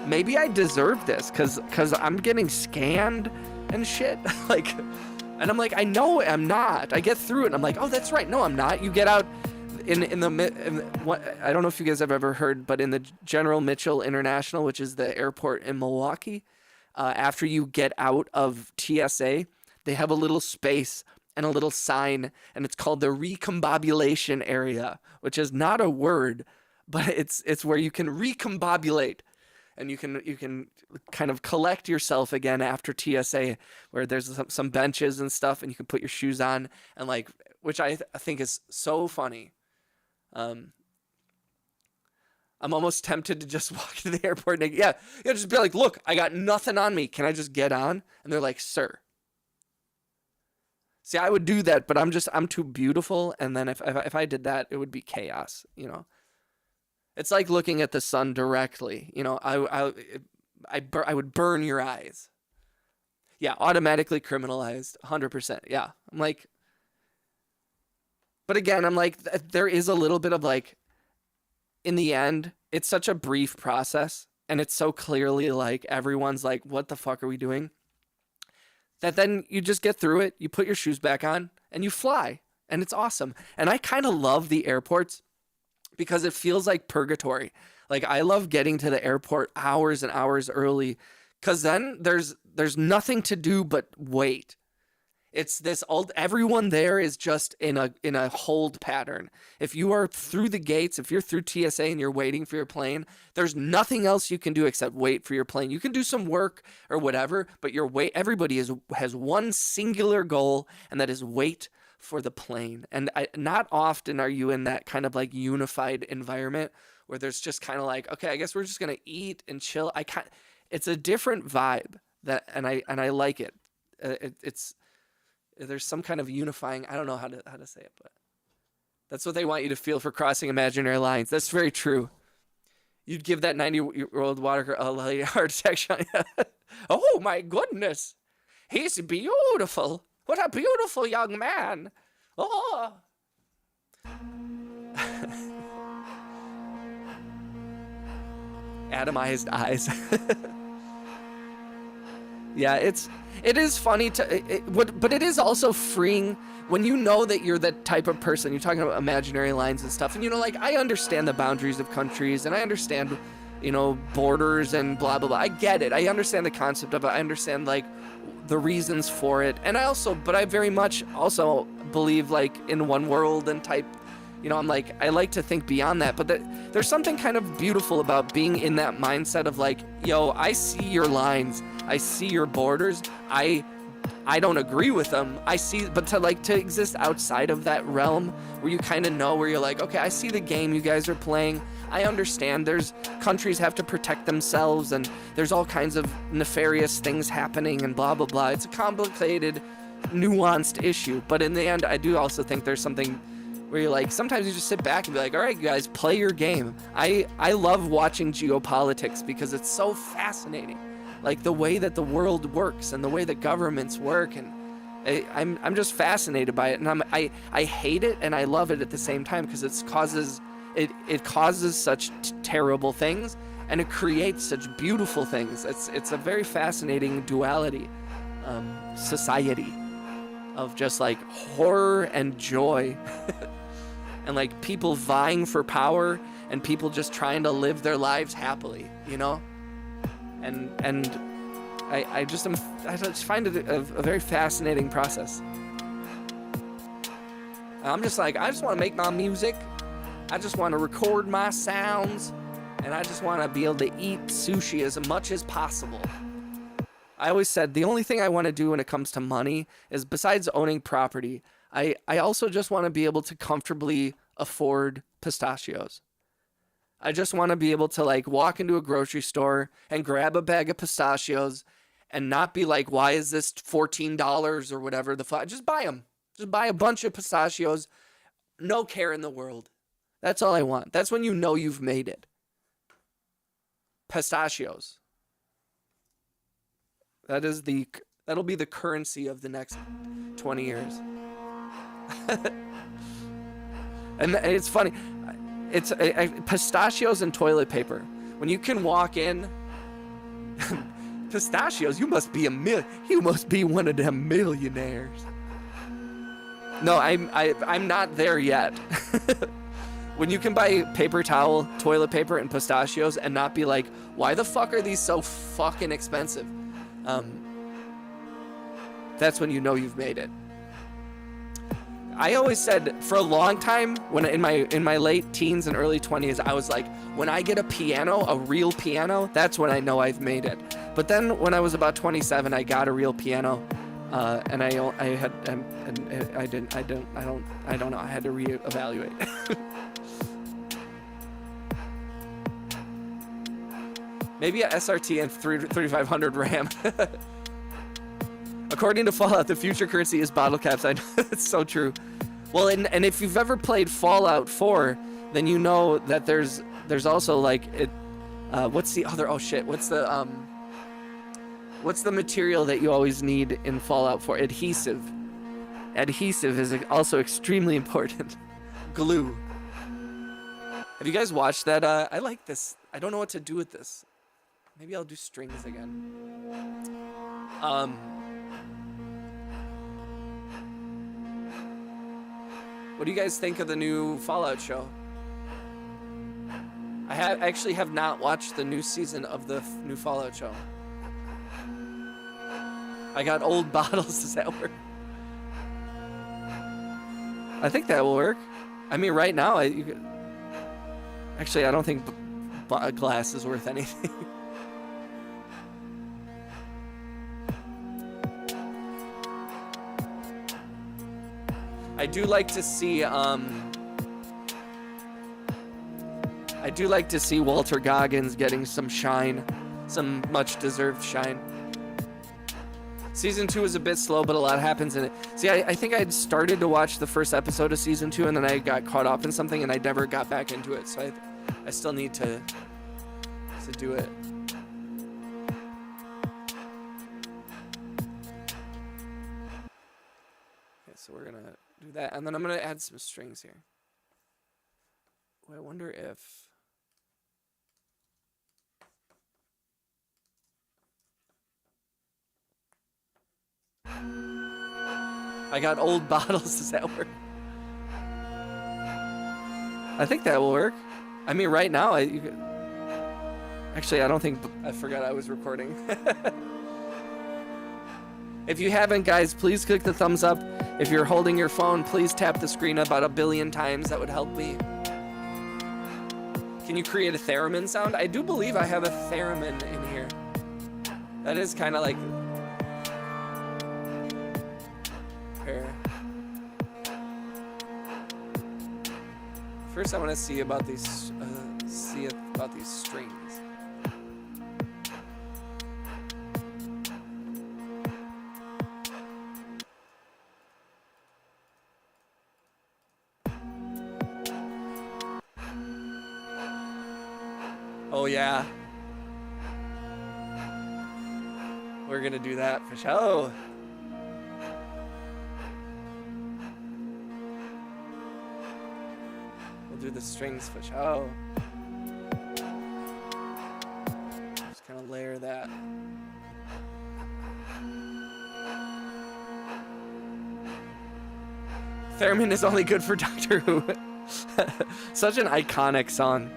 Maybe I deserve this cause I'm getting scanned and shit. Like, and I'm like, I know I'm not. I get through it and I'm like, oh, that's right. No, I'm not. You get out I don't know if you guys have ever heard, but in the General Mitchell International, which is the airport in Milwaukee, after you get out of TSA, they have a little space and a little sign, and it's called the recombobulation area, which is not a word, but it's where you can recombobulate, and you can kind of collect yourself again after TSA, where there's some benches and stuff, and you can put your shoes on, and like, which I think is so funny. I'm almost tempted to just walk to the airport and just be like, look, I got nothing on me. Can I just get on? And they're like, sir. See, I would do that, but I'm too beautiful. And then if I did that, it would be chaos, you know? It's like looking at the sun directly, you know, I would burn your eyes. Yeah. Automatically criminalized 100%. Yeah. I'm like, but again, I'm like, there is a little bit of like, in the end, it's such a brief process and it's so clearly like everyone's like, what the fuck are we doing? That then you just get through it, you put your shoes back on and you fly and it's awesome. And I kind of love the airports because it feels like purgatory. Like I love getting to the airport hours and hours early because then there's nothing to do but wait. It's this everyone there is just in a hold pattern. If you are through the gates, if you're through TSA and you're waiting for your plane, there's nothing else you can do except wait for your plane. You can do some work or whatever, but everybody has one singular goal, and that is wait for the plane. And not often are you in that kind of like unified environment where there's just kind of like, okay, I guess we're just gonna eat and chill. It's a different vibe and I like it. There's some kind of unifying, I don't know how to say it, but that's what they want you to feel for crossing imaginary lines. That's very true. You'd give that 90-year-old water girl a heart attack. Oh my goodness. He's beautiful. What a beautiful young man. Oh. Atomized eyes. Yeah, it is funny but it is also freeing when you know that you're that type of person. You're talking about imaginary lines and stuff, and like I understand the boundaries of countries, and I understand, borders and blah blah blah. I get it. I understand the concept of it. I understand like the reasons for it, and but I very much also believe like in one world and type. I'm like, I like to think beyond that, but there's something kind of beautiful about being in that mindset of like, yo, I see your lines, I see your borders, I don't agree with them, but to exist outside of that realm where you kind of know, where you're like, okay, I see the game you guys are playing, I understand there's countries have to protect themselves, and there's all kinds of nefarious things happening, and blah, blah, blah. It's a complicated, nuanced issue, but in the end, I do also think there's something where you're like, sometimes you just sit back and be like, all right, guys, play your game. I love watching geopolitics because it's so fascinating. Like the way that the world works and the way that governments work, and I'm just fascinated by it, and I hate it and I love it at the same time, because it causes such terrible things, and it creates such beautiful things. It's a very fascinating duality, society of just like horror and joy. And like people vying for power, and people just trying to live their lives happily, and I just find it a very fascinating process. I'm just like, I just want to make my music, I just want to record my sounds, and I just want to be able to eat sushi as much as possible. I always said the only thing I want to do when it comes to money is, besides owning property, I also just want to be able to comfortably afford pistachios. I just want to be able to like walk into a grocery store and grab a bag of pistachios and not be like, why is this $14 or whatever the fuck? Just buy them. Just buy a bunch of pistachios. No care in the world. That's all I want. That's when you know you've made it. Pistachios. That'll be the currency of the next 20 years. And it's funny, it's pistachios and toilet paper. When you can walk in, pistachios, you must be one of them millionaires. No, I'm not there yet. When you can buy paper towel, toilet paper, and pistachios and not be like, why the fuck are these so fucking expensive? That's when you know you've made it. I always said for a long time, when in my late teens and early 20s, I was like, when I get a piano, a real piano, that's when I know I've made it. But then when I was about 27, I got a real piano, and I don't know. I had to reevaluate. Maybe a SRT and 3500 RAM. According to Fallout, the future currency is bottle caps. I know, it's so true. Well, and if you've ever played Fallout 4, then you know that there's also like it. What's the other? Oh shit! What's the material that you always need in Fallout 4? Adhesive. Adhesive is also extremely important. Glue. Have you guys watched that? I like this. I don't know what to do with this. Maybe I'll do strings again. What do you guys think of the new Fallout show? I actually have not watched the new season of the new Fallout show. I got old bottles. Does that work? I think that will work. I mean, right now, actually, I don't think glass is worth anything. I do like to see Walter Goggins getting some shine, some much-deserved shine. Season 2 is a bit slow, but a lot happens in it. See, I think I'd started to watch the first episode of Season 2, and then I got caught up in something, and I never got back into it, so I still need to do it. Okay, so we're gonna do that, and then I'm gonna add some strings here. Oh, I wonder if... I got old bottles. Does that work? I think that will work. I mean, right now, actually, I don't think... I forgot I was recording. If you haven't, guys, please click the thumbs up. If you're holding your phone, please tap the screen about 1 billion times. That would help me. Can you create a theremin sound? I do believe I have a theremin in here. That is kind of like... Here. First, I want to see about these strings. Oh yeah. We're gonna do that for sure. We'll do the strings for sure. Just kind of layer that. Theremin is only good for Doctor Who. Such an iconic song.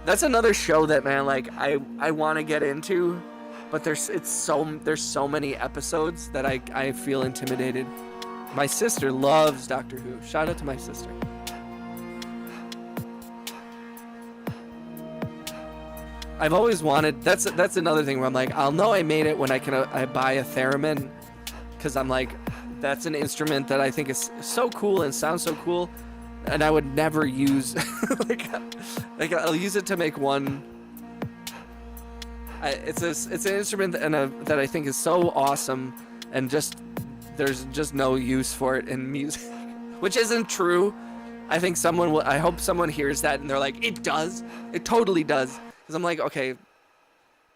That's another show that, man, like I want to get into, but there's so many episodes that I feel intimidated. My sister loves Doctor Who. Shout out to my sister. I've always wanted. That's another thing where I'm like, I'll know I made it when I buy a theremin, because I'm like, that's an instrument that I think is so cool and sounds so cool. And I would never use, like I'll use it to make one. It's an instrument that I think is so awesome, and there's just no use for it in music, which isn't true. I think I hope someone hears that and they're like, it does, it totally does. Because I'm like, okay,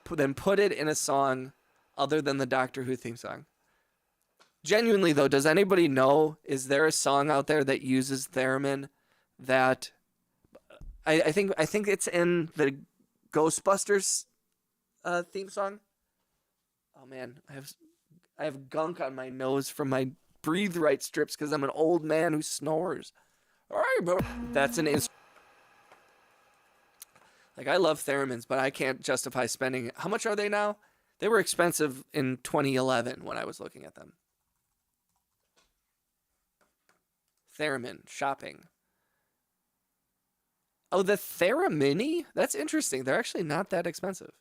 then put it in a song other than the Doctor Who theme song. Genuinely though, does anybody know, is there a song out there that uses theremin that I think it's in the Ghostbusters theme song? Oh man, I have gunk on my nose from my breathe right strips because I'm an old man who snores. All right, bro. That's an instrument. Like, I love theremins, but I can't justify spending. How much are they now? They were expensive in 2011 when I was looking at them. Theremin, shopping. Oh, the Theramini? That's interesting. They're actually not that expensive.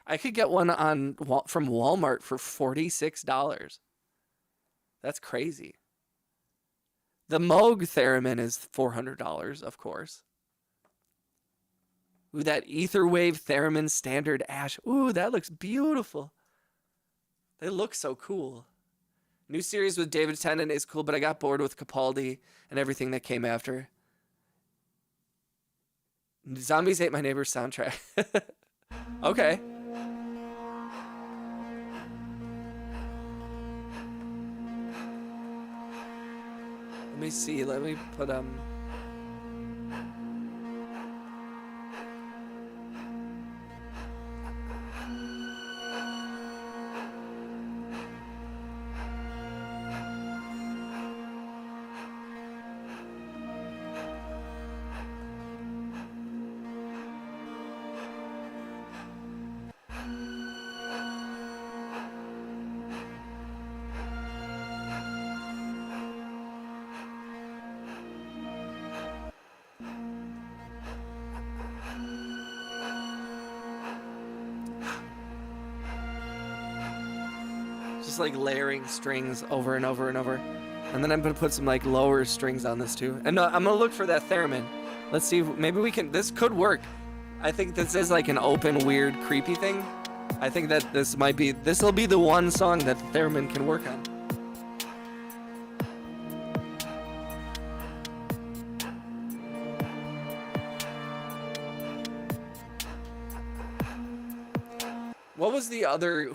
I could get one from Walmart for $46. That's crazy. The Moog Theremin is $400, of course. Ooh, that Etherwave Theremin Standard Ash. Ooh, that looks beautiful. They look so cool. New series with David Tennant is cool, but I got bored with Capaldi and everything that came after. Zombies Ate My Neighbor's soundtrack. Okay. Let me see. Let me put just like layering strings over and over and over. And then I'm going to put some like lower strings on this too. And I'm going to look for that theremin. Let's see, maybe we can, this could work. I think this is like an open, weird, creepy thing. I think that this will be the one song that the theremin can work on.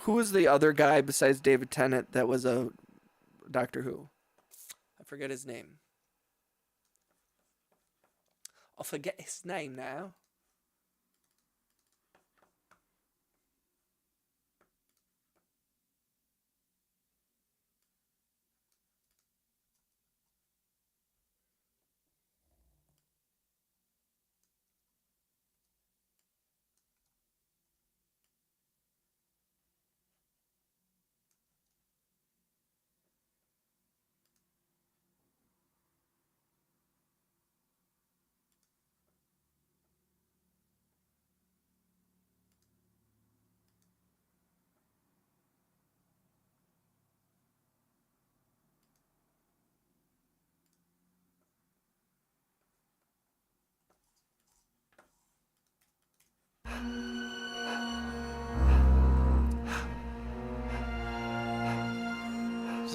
Who was the other guy besides David Tennant that was a Doctor Who? I forget his name. I'll forget his name now.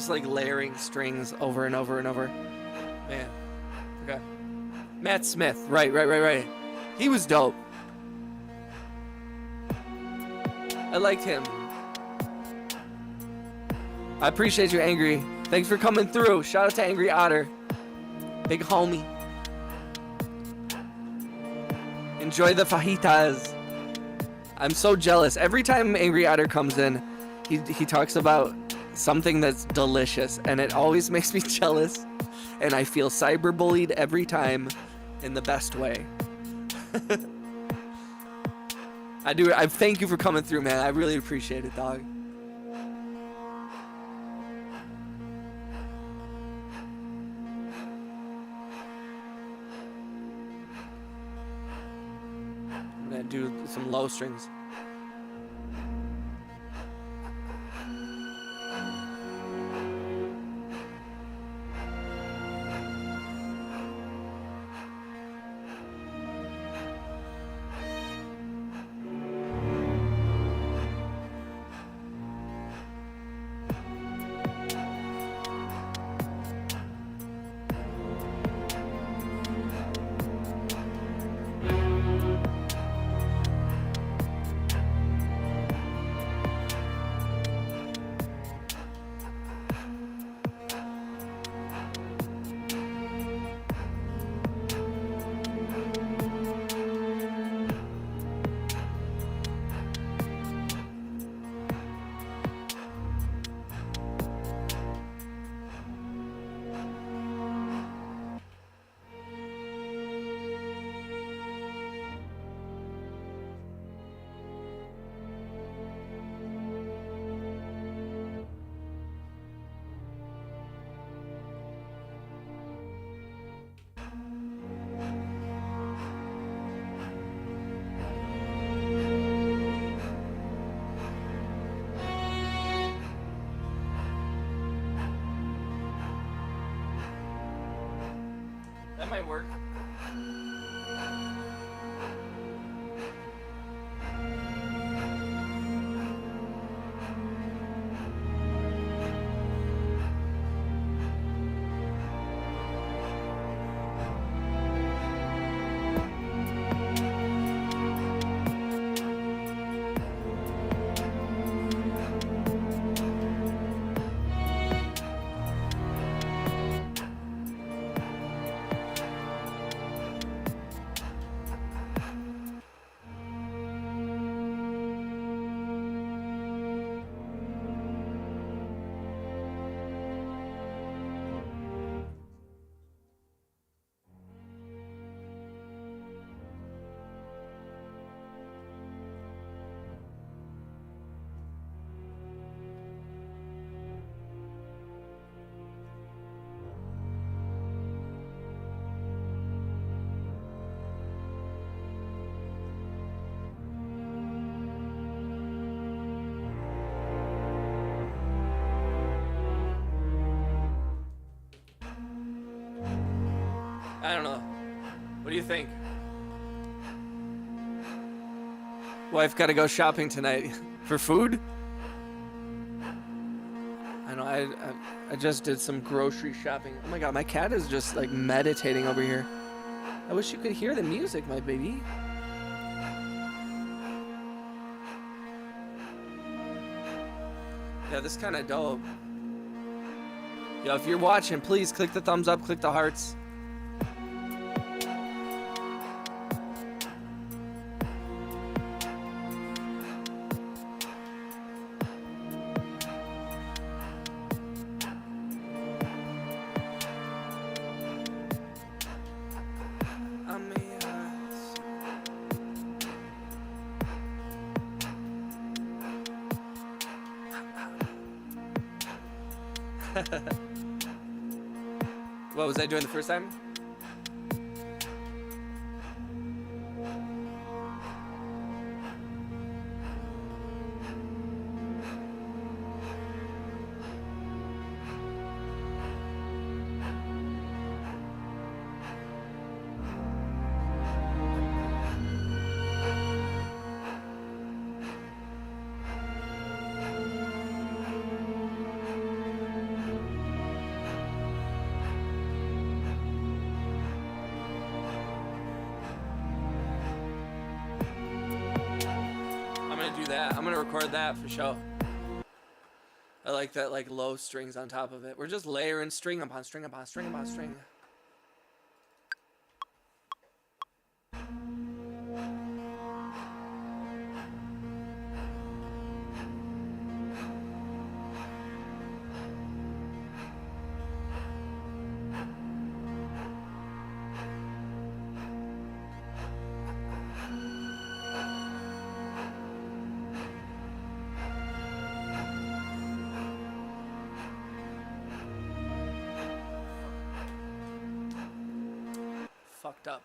just like layering strings over and over and over. Man. Okay. Matt Smith. Right. He was dope. I liked him. I appreciate you, Angry. Thanks for coming through. Shout out to Angry Otter. Big homie. Enjoy the fajitas. I'm so jealous. Every time Angry Otter comes in, he talks about something that's delicious, and it always makes me jealous. And I feel cyberbullied every time in the best way. I do. I thank you for coming through, man. I really appreciate it, dog. I'm gonna do some low strings. That might work. I don't know. What do you think? Wife gotta go shopping tonight. For food? I know, I just did some grocery shopping. Oh my god, my cat is just like meditating over here. I wish you could hear the music, my baby. Yeah, this is kind of dope. Yo, if you're watching, please click the thumbs up, click the hearts. What was I doing the first time? gonna record that for sure. I like that, like low strings on top of it. We're just layering string upon string upon string upon string. Fucked up.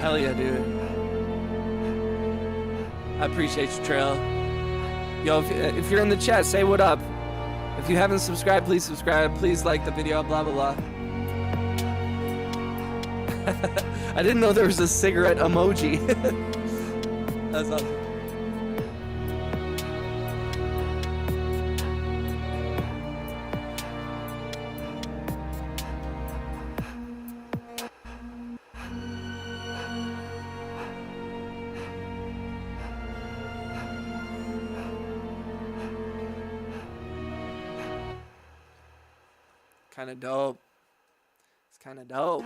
Hell yeah, dude. I appreciate you, Trail. Yo, if you're in the chat, say what up. If you haven't subscribed, please subscribe. Please like the video, blah, blah, blah. I didn't know there was a cigarette emoji. That's awesome. Kind of dope. It's kind of dope.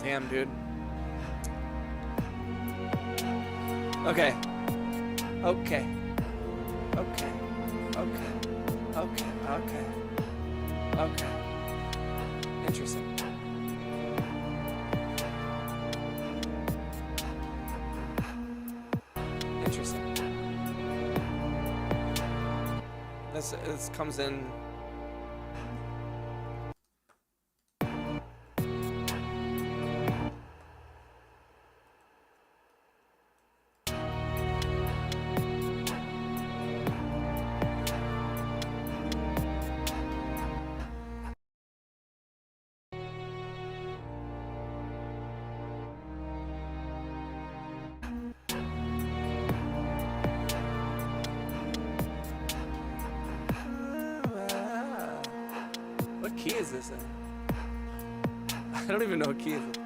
Damn, dude. Okay. Okay. Okay. Okay. Okay. Okay. Okay. Interesting. Interesting. This comes in. What key is this in? I don't even know what key is it.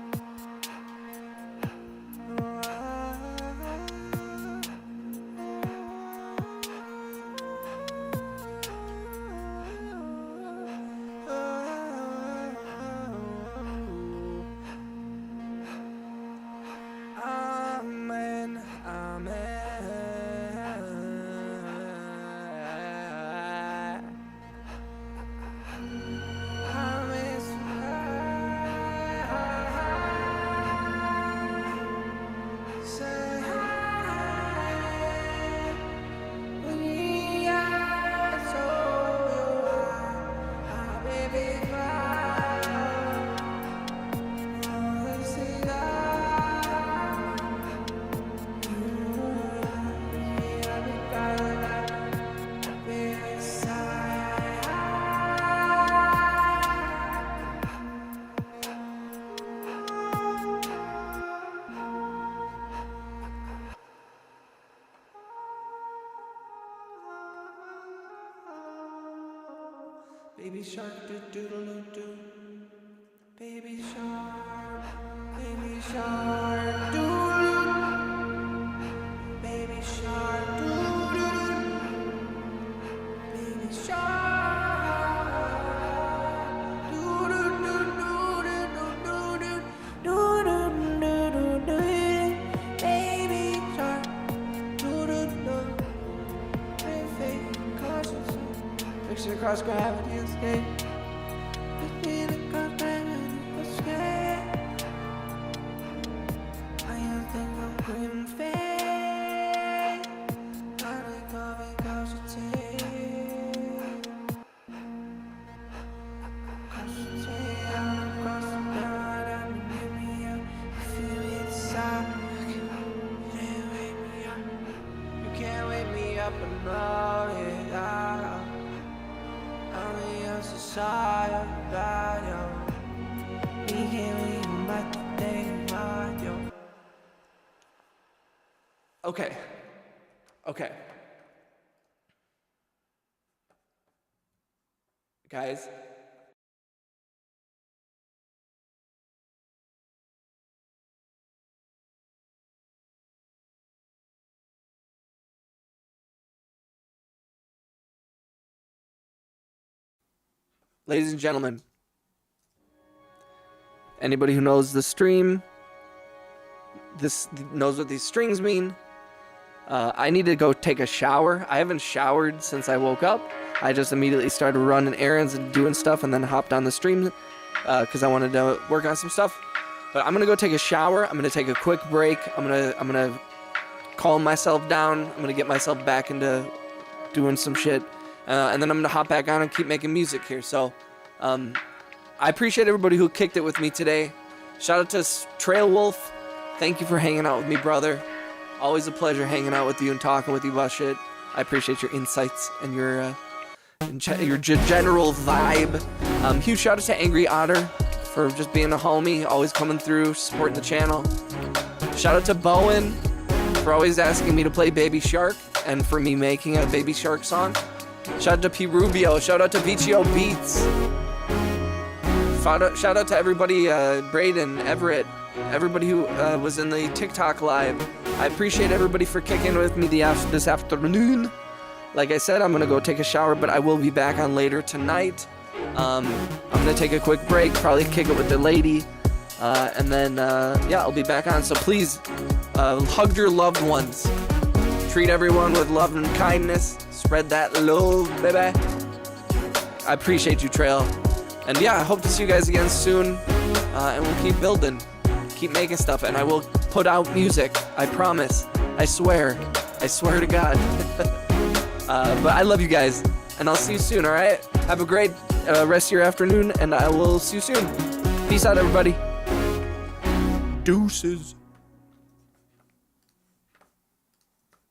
Amen, amen. Baby shark, do doodle doo. Baby shark. Friction across gravity escape. Friction across gravity escape. I think I'm grim fate. I think I'm because you take. Concentrate on across the ground and give me up. You feel it inside. You can't wake me up. You can't wake me up and know it out. I'm the other side of that, yo. We can't leave my day, my yo. Okay. Okay. Guys. Ladies and gentlemen, anybody who knows the stream, this knows what these strings mean. I need to go take a shower. I haven't showered since I woke up. I just immediately started running errands and doing stuff, and then hopped on the stream because I wanted to work on some stuff. But I'm gonna go take a shower. I'm gonna take a quick break. I'm gonna calm myself down. I'm gonna get myself back into doing some shit. And then I'm gonna hop back on and keep making music here. So, I appreciate everybody who kicked it with me today. Shout out to Trail Wolf. Thank you for hanging out with me, brother. Always a pleasure hanging out with you and talking with you about shit. I appreciate your insights and your general vibe. Huge shout out to Angry Otter for just being a homie, always coming through, supporting the channel. Shout out to Bowen for always asking me to play Baby Shark and for me making a Baby Shark song. Shout out to P. Rubio. Shout out to VTO Beats. Shout out to everybody, Braden, Everett, everybody who was in the TikTok live. I appreciate everybody for kicking with me this afternoon. Like I said, I'm going to go take a shower, but I will be back on later tonight. I'm going to take a quick break, probably kick it with the lady. And then, yeah, I'll be back on. So please, hug your loved ones. Treat everyone with love and kindness. Spread that love, baby. I appreciate you, Trail. And yeah, I hope to see you guys again soon. And we'll keep building, keep making stuff, and I will put out music. I promise. I swear. I swear to God. But I love you guys, and I'll see you soon, all right? Have a great rest of your afternoon, and I will see you soon. Peace out, everybody. Deuces.